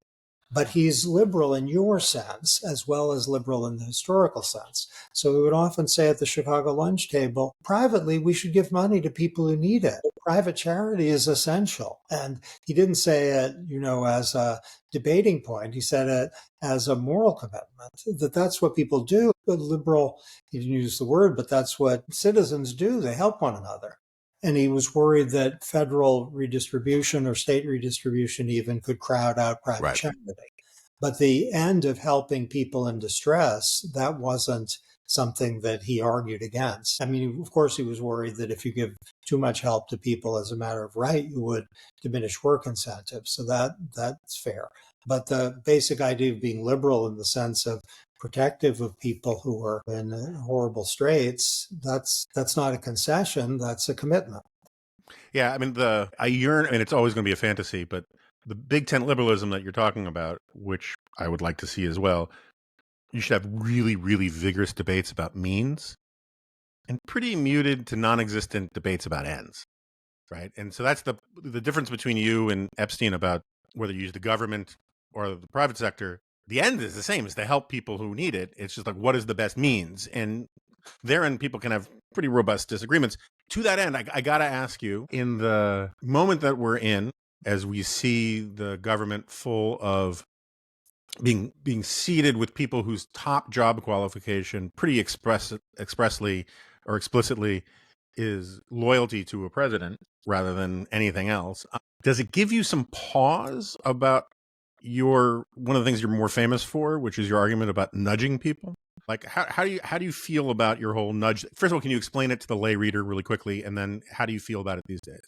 But he's liberal in your sense, as well as liberal in the historical sense. So we would often say at the Chicago lunch table, privately, we should give money to people who need it. Private charity is essential. And he didn't say it, as a debating point. He said it as a moral commitment, that's what people do. The liberal, he didn't use the word, but that's what citizens do. They help one another. And he was worried that federal redistribution or state redistribution even could crowd out private charity. But the end of helping people in distress, that wasn't something that he argued against. I mean, of course, he was worried that if you give too much help to people as a matter of right, you would diminish work incentives. So that's fair. But the basic idea of being liberal in the sense of protective of people who are in horrible straits, that's not a concession, that's a commitment. Yeah, I mean, it's always going to be a fantasy, but the big tent liberalism that you're talking about, which I would like to see as well, you should have really, really vigorous debates about means and pretty muted to non-existent debates about ends, right? And so that's the difference between you and Epstein about whether you use the government or the private sector. The end is the same, is to help people who need it. It's just like, what is the best means? And therein, people can have pretty robust disagreements. To that end, I got to ask you, in the moment that we're in, as we see the government full of being seated with people whose top job qualification pretty expressly or explicitly is loyalty to a president rather than anything else, does it give you some pause about one of the things you're more famous for, which is your argument about nudging people? Like, how do you feel about your whole nudge? First of all, can you explain it to the lay reader really quickly? And then how do you feel about it these days?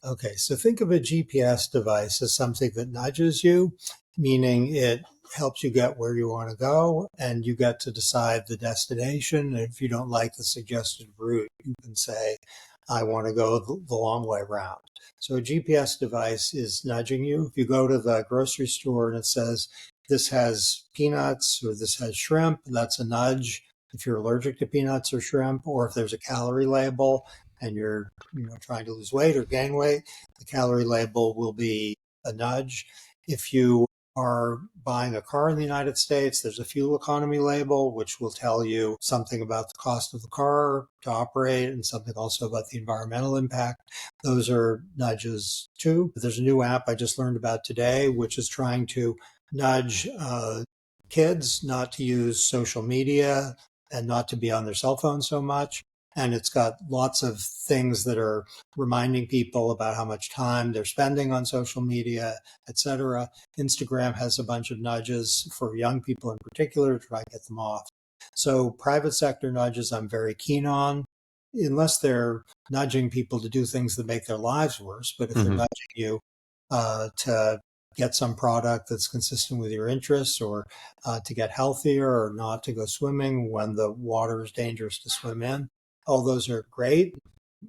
Okay, so think of a GPS device as something that nudges you, meaning it helps you get where you want to go, and you get to decide the destination. And if you don't like the suggested route, you can say, I want to go the long way around. So a GPS device is nudging you. If you go to the grocery store and it says, this has peanuts or this has shrimp, that's a nudge if you're allergic to peanuts or shrimp, or if there's a calorie label and you're trying to lose weight or gain weight, the calorie label will be a nudge. If you are buying a car in the United States, there's a fuel economy label, which will tell you something about the cost of the car to operate and something also about the environmental impact. Those are nudges too. There's a new app I just learned about today, which is trying to nudge kids not to use social media and not to be on their cell phone so much. And it's got lots of things that are reminding people about how much time they're spending on social media, etc. Instagram has a bunch of nudges for young people in particular to try to get them off. So private sector nudges I'm very keen on, unless they're nudging people to do things that make their lives worse. But if they're nudging you to get some product that's consistent with your interests, or to get healthier, or not to go swimming when the water is dangerous to swim in, all those are great.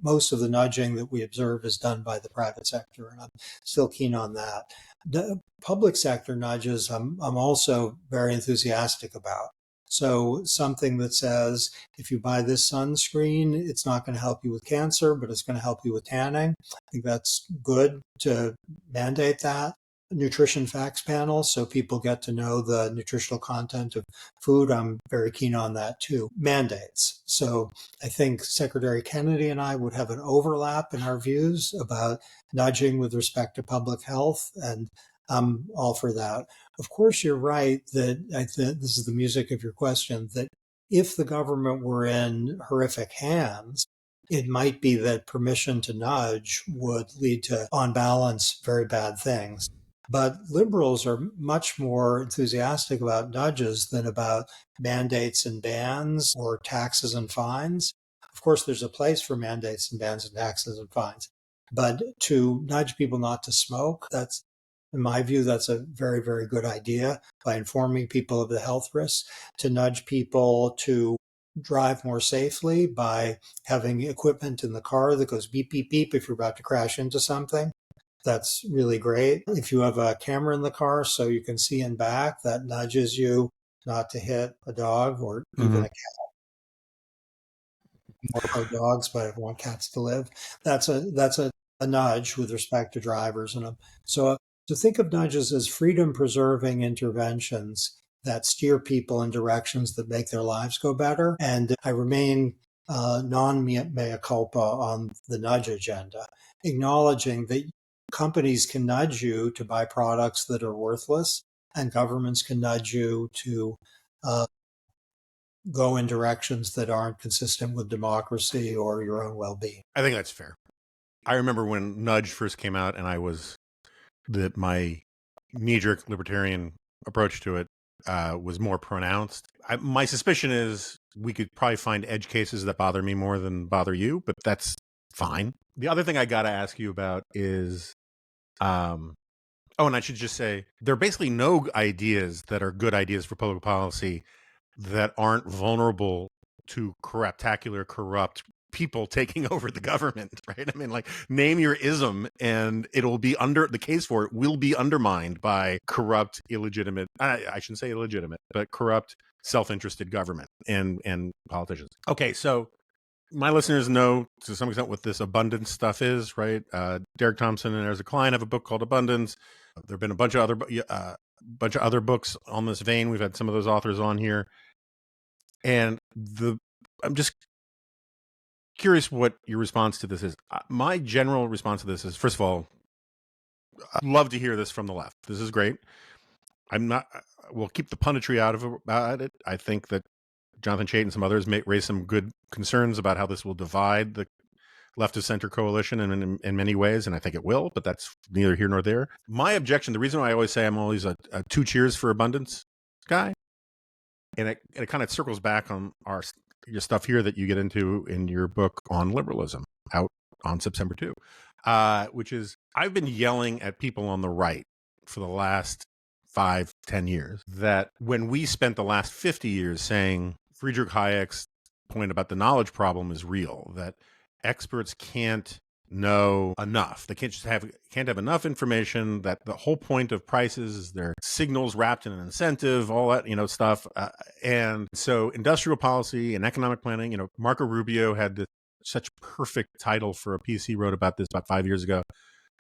Most of the nudging that we observe is done by the private sector, and I'm still keen on that. The public sector nudges, I'm also very enthusiastic about. So something that says, if you buy this sunscreen, it's not going to help you with cancer, but it's going to help you with tanning. I think that's good to mandate that. Nutrition facts panel, so people get to know the nutritional content of food. I'm very keen on that too. Mandates. So I think Secretary Kennedy and I would have an overlap in our views about nudging with respect to public health, and I'm all for that. Of course, you're right that this is the music of your question, that if the government were in horrific hands, it might be that permission to nudge would lead to, on balance, very bad things. But liberals are much more enthusiastic about nudges than about mandates and bans or taxes and fines. Of course, there's a place for mandates and bans and taxes and fines. But to nudge people not to smoke, that's, in my view, that's a very, very good idea by informing people of the health risks. To nudge people to drive more safely by having equipment in the car that goes beep, beep, beep if you're about to crash into something. That's really great. If you have a camera in the car so you can see in back, that nudges you not to hit a dog or even a cat. More pro dogs, but I want cats to live. That's a nudge with respect to drivers. And so to think of nudges as freedom preserving interventions that steer people in directions that make their lives go better. And I remain non-mea culpa on the nudge agenda, acknowledging that companies can nudge you to buy products that are worthless, and governments can nudge you to go in directions that aren't consistent with democracy or your own well-being. I think that's fair. I remember when nudge first came out, and my knee-jerk libertarian approach to it was more pronounced. My suspicion is we could probably find edge cases that bother me more than bother you, but that's fine. The other thing I got to ask you about is, and I should just say, there are basically no ideas that are good ideas for public policy that aren't vulnerable to corrupt people taking over the government, right? I mean, like, name your ism and it'll be the case for it will be undermined by corrupt, illegitimate, I shouldn't say illegitimate, but corrupt, self-interested government and politicians. Okay, so my listeners know to some extent what this abundance stuff is, right? Derek Thompson and Ezra Klein have a book called Abundance. There have been a bunch of other books on this vein. We've had some of those authors on here. And I'm just curious what your response to this is. My general response to this is, first of all, I'd love to hear this from the left. This is great. We'll keep the punditry out of it. I think that Jonathan Chait and some others may raise some good concerns about how this will divide the left of center coalition in many ways, and I think it will, but that's neither here nor there. My objection, the reason why I always say I'm always a two cheers for abundance guy, and it kind of circles back on your stuff here that you get into in your book on liberalism, out on September 2, which is, I've been yelling at people on the right for the last 5-10 years that when we spent the last 50 years saying Friedrich Hayek's point about the knowledge problem is real, that experts can't know enough. They can't have enough information, that the whole point of prices is their signals wrapped in an incentive, all that, stuff. And so industrial policy and economic planning, Marco Rubio had such perfect title for a piece he wrote about this about 5 years ago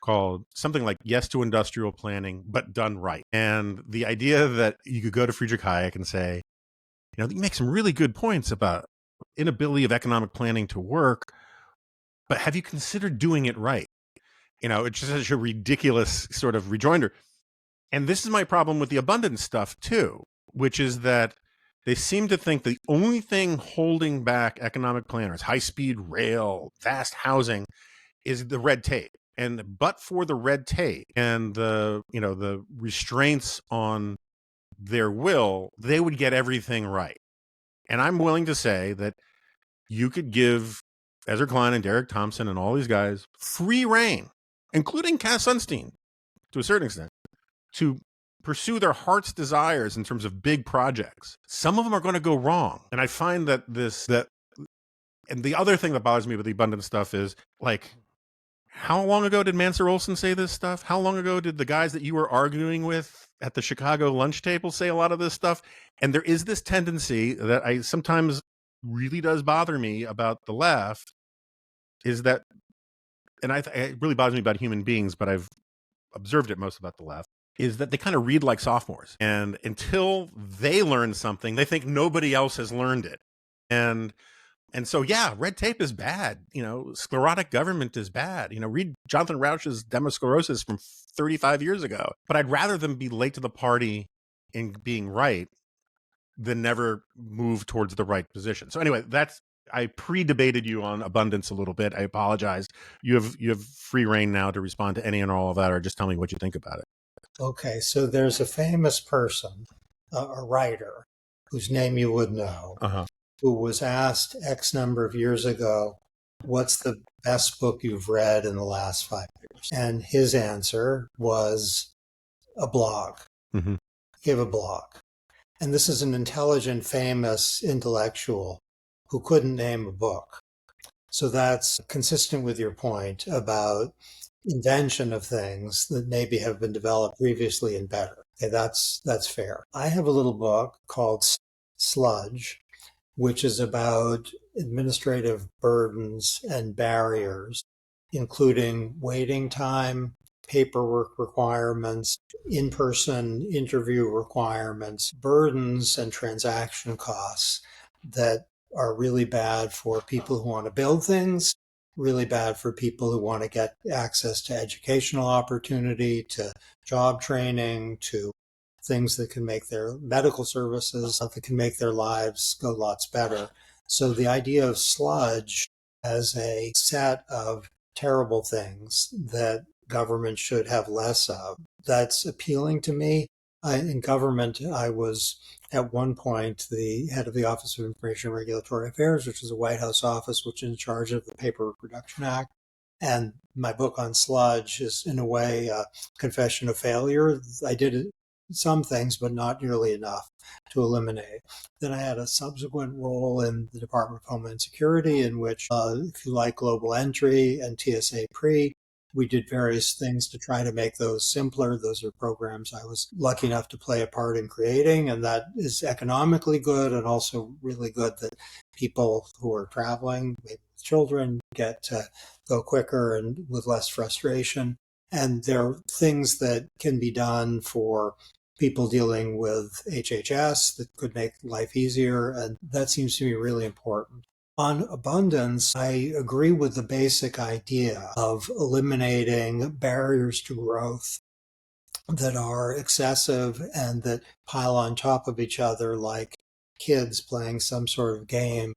called something like Yes to Industrial Planning, but Done Right. And the idea that you could go to Friedrich Hayek and say, you make some really good points about inability of economic planning to work, but have you considered doing it right? It's just such a ridiculous sort of rejoinder. And this is my problem with the abundance stuff too, which is that they seem to think the only thing holding back economic planners, high-speed rail, fast housing, is the red tape. But for the red tape and the restraints on their will, they would get everything right. And I'm willing to say that you could give Ezra Klein and Derek Thompson and all these guys free reign, including Cass Sunstein to a certain extent, to pursue their heart's desires in terms of big projects. Some of them are going to go wrong. And I find that and the other thing that bothers me with the abundance stuff is, like, how long ago did Mansur Olson say this stuff? How long ago did the guys that you were arguing with at the Chicago lunch table say a lot of this stuff. And there is this tendency that I sometimes really does bother me about the left is that, and it really bothers me about human beings, but I've observed it most about the left, is that they kind of read like sophomores. And until they learn something, they think nobody else has learned it. And so, yeah, red tape is bad. Sclerotic government is bad. Read Jonathan Rauch's Demosclerosis from 35 years ago. But I'd rather them be late to the party in being right than never move towards the right position. So anyway, I pre-debated you on abundance a little bit. I apologize. You have free reign now to respond to any and all of that, or just tell me what you think about it. Okay, so there's a famous person, a writer, whose name you would know, who was asked X number of years ago, what's the best book you've read in the last 5 years? And his answer was a blog. Mm-hmm. He gave a blog. And this is an intelligent, famous intellectual who couldn't name a book. So that's consistent with your point about invention of things that maybe have been developed previously and better. Okay, that's fair. I have a little book called Sludge, which is about administrative burdens and barriers, including waiting time, paperwork requirements, in-person interview requirements, burdens and transaction costs that are really bad for people who want to build things, really bad for people who want to get access to educational opportunity, to job training, to things that can make their medical services, that can make their lives go lots better. So the idea of sludge as a set of terrible things that government should have less of, that's appealing to me. In government, I was at one point the head of the Office of Information and Regulatory Affairs, which is a White House office which is in charge of the Paperwork Reduction Act. And my book on sludge is, in a way, a confession of failure. I did some things, but not nearly enough to eliminate. Then I had a subsequent role in the Department of Homeland Security, in which, if you like, global entry and TSA pre, we did various things to try to make those simpler. Those are programs I was lucky enough to play a part in creating, and that is economically good and also really good that people who are traveling, maybe with children, get to go quicker and with less frustration. And there are things that can be done for people dealing with HHS that could make life easier, and that seems to be really important. On abundance, I agree with the basic idea of eliminating barriers to growth that are excessive and that pile on top of each other like kids playing some sort of game.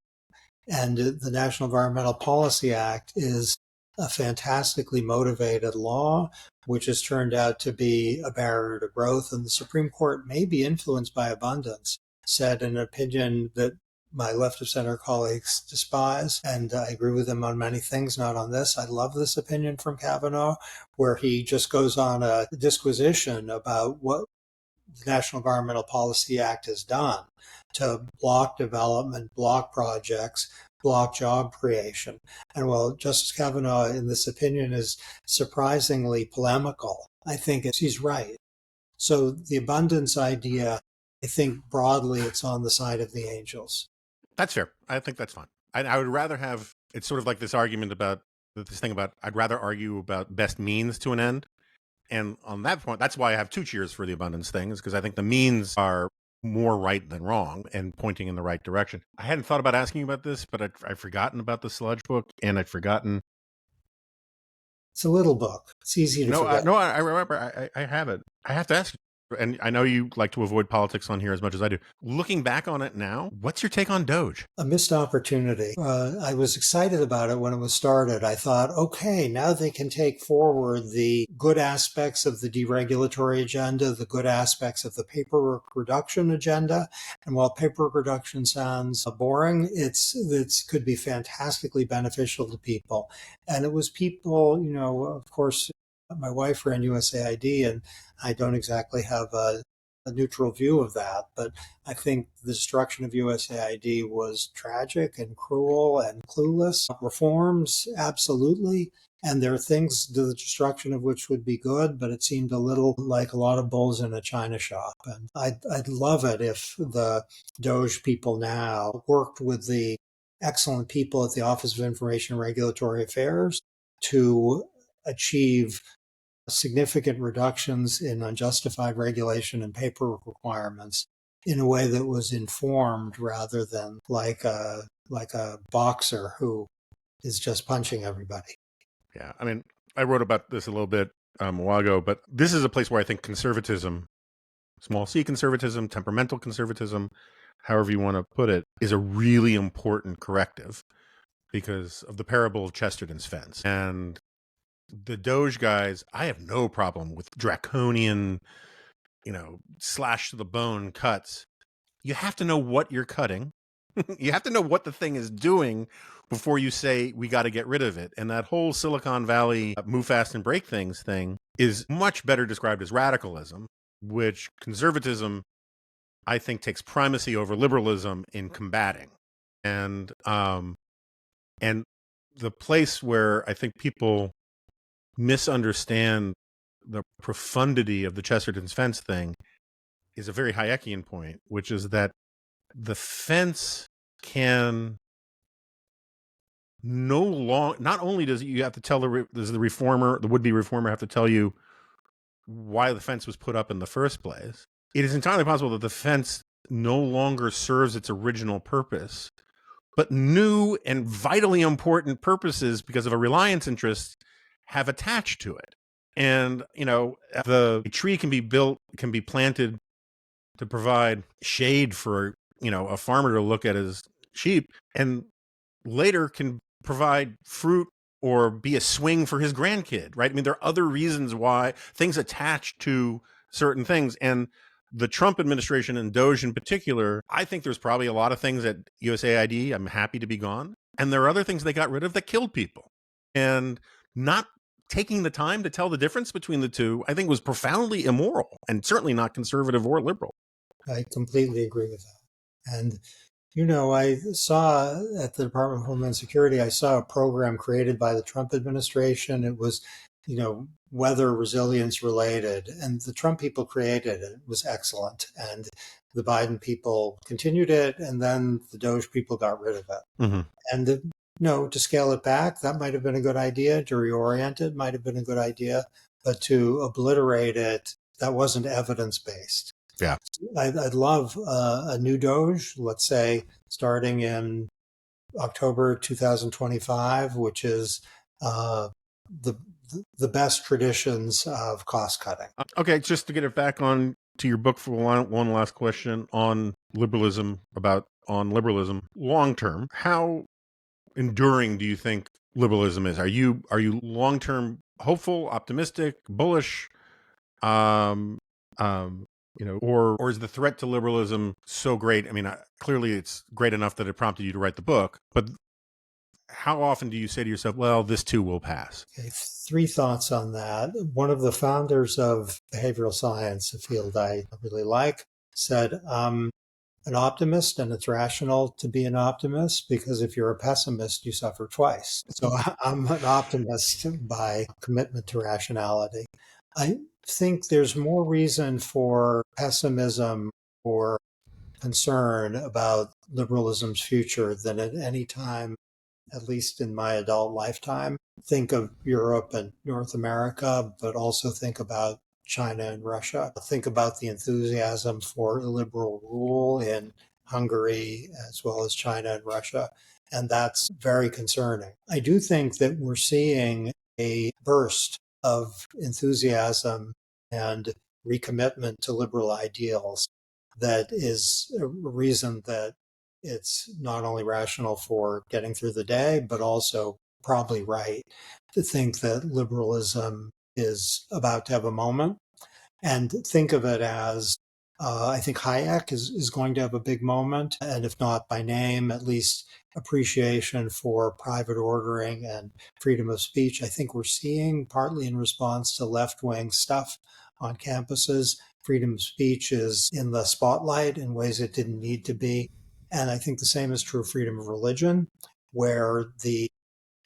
And the National Environmental Policy Act is a fantastically motivated law, which has turned out to be a barrier to growth. And the Supreme Court may be influenced by abundance, said in an opinion that my left of center colleagues despise, and I agree with him on many things, not on this. I love this opinion from Kavanaugh, where he just goes on a disquisition about what the National Environmental Policy Act has done to block development, block projects, block job creation. And while Justice Kavanaugh, in this opinion, is surprisingly polemical, I think he's right. So the abundance idea, I think broadly it's on the side of the angels. That's fair. I think that's fine. I would rather have, it's sort of like this argument about this thing about, I'd rather argue about best means to an end. And on that point, that's why I have two cheers for the abundance thing, is because I think the means are more right than wrong and pointing in the right direction. I hadn't thought about asking you about this, but I'd forgotten about the sludge book, and I'd forgotten. It's a little book. It's easy to forget. I remember. I have it. I have to ask you. And I know you like to avoid politics on here as much as I do. Looking back on it now, what's your take on Doge? A missed opportunity. I was excited about it when it was started. I thought, okay, now they can take forward the good aspects of the deregulatory agenda, the good aspects of the paperwork reduction agenda. And while paperwork reduction sounds boring, it could be fantastically beneficial to people. And it was people, of course, my wife ran USAID, and I don't exactly have a neutral view of that, but I think the destruction of USAID was tragic and cruel and clueless. Reforms, absolutely. And there are things, the destruction of which would be good, but it seemed a little like a lot of bulls in a china shop. And I'd love it if the Doge people now worked with the excellent people at the Office of Information and Regulatory Affairs to achieve significant reductions in unjustified regulation and paperwork requirements in a way that was informed rather than like a boxer who is just punching everybody. Yeah, I mean, I wrote about this a little bit a while ago, but this is a place where I think conservatism, small c conservatism, temperamental conservatism, however you want to put it, is a really important corrective because of the parable of Chesterton's fence. And the Doge guys, I have no problem with draconian, slash to the bone cuts. You have to know what you're cutting. You have to know what the thing is doing before you say we got to get rid of it. And that whole Silicon Valley move fast and break things thing is much better described as radicalism, which conservatism, I think, takes primacy over liberalism in combating. And the place where I think people misunderstand the profundity of the Chesterton's fence thing is a very Hayekian point, which is that the fence can not only does you have to tell does the would-be reformer have to tell you why the fence was put up in the first place, it is entirely possible that the fence no longer serves its original purpose, but new and vitally important purposes because of a reliance interest have attached to it. And, the tree can be planted to provide shade for, a farmer to look at his sheep, and later can provide fruit or be a swing for his grandkid, right? I mean, there are other reasons why things attach to certain things. And the Trump administration and Doge in particular, I think there's probably a lot of things at USAID I'm happy to be gone. And there are other things they got rid of that killed people. And not taking the time to tell the difference between the two, I think, was profoundly immoral and certainly not conservative or liberal. I completely agree with that. And I saw at the Department of Homeland Security, I saw a program created by the Trump administration. It was, weather resilience related, and the Trump people created it. It was excellent. And the Biden people continued it, and then the Doge people got rid of it. Mm-hmm. And, to scale it back, that might have been a good idea. To reorient it might have been a good idea. But to obliterate it, that wasn't evidence-based. Yeah. I'd love a new Doge, let's say, starting in October 2025, which is the best traditions of cost cutting. Okay, just to get it back on to your book for one last question on liberalism, long term. How enduring do you think liberalism is? Are you long term hopeful, optimistic, bullish? Or is the threat to liberalism so great? I mean, clearly it's great enough that it prompted you to write the book, but how often do you say to yourself, well, this too will pass? Okay, 3 thoughts on that. One of the founders of behavioral science, a field I really like, said, I'm an optimist and it's rational to be an optimist because if you're a pessimist, you suffer twice. So I'm an optimist by commitment to rationality. I think there's more reason for pessimism or concern about liberalism's future than at any time, at least in my adult lifetime. Think of Europe and North America, but also think about China and Russia. Think about the enthusiasm for illiberal rule in Hungary as well as China and Russia. And that's very concerning. I do think that we're seeing a burst of enthusiasm and recommitment to liberal ideals that is a reason that it's not only rational for getting through the day, but also probably right to think that liberalism is about to have a moment and think of it as I think Hayek is going to have a big moment, and if not by name, at least appreciation for private ordering and freedom of speech. I think we're seeing, partly in response to left-wing stuff on campuses, freedom of speech is in the spotlight in ways it didn't need to be. And I think the same is true of freedom of religion, where the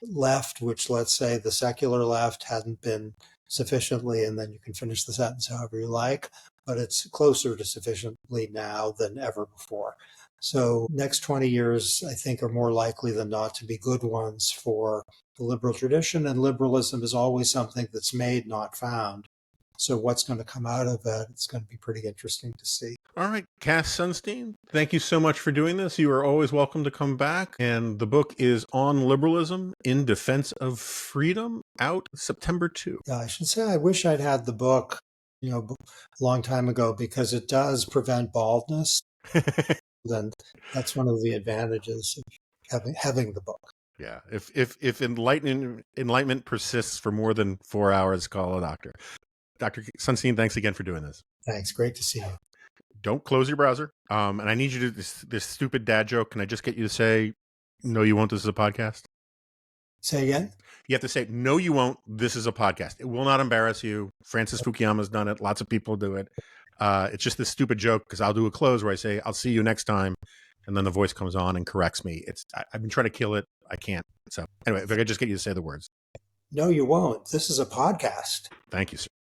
left, which let's say the secular left hadn't been sufficiently, and then you can finish the sentence however you like, but it's closer to sufficiently now than ever before. So next 20 years, I think, are more likely than not to be good ones for the liberal tradition, and liberalism is always something that's made, not found. So what's going to come out of it, it's going to be pretty interesting to see. All right, Cass Sunstein, thank you so much for doing this. You are always welcome to come back. And the book is On Liberalism in Defense of Freedom, out September 2. Yeah, I should say I wish I'd had the book, a long time ago, because it does prevent baldness. And that's one of the advantages of having the book. Yeah, if enlightenment persists for more than 4 hours, call a doctor. Dr. Sunstein, thanks again for doing this. Thanks. Great to see you. Don't close your browser. And I need you to this stupid dad joke. Can I just get you to say, no, you won't, this is a podcast? Say again? You have to say, no, you won't, this is a podcast. It will not embarrass you. Francis Fukuyama's done it. Lots of people do it. It's just this stupid joke because I'll do a close where I say, I'll see you next time. And then the voice comes on and corrects me. I've been trying to kill it. I can't. So anyway, if I could just get you to say the words. No, you won't. This is a podcast. Thank you, sir.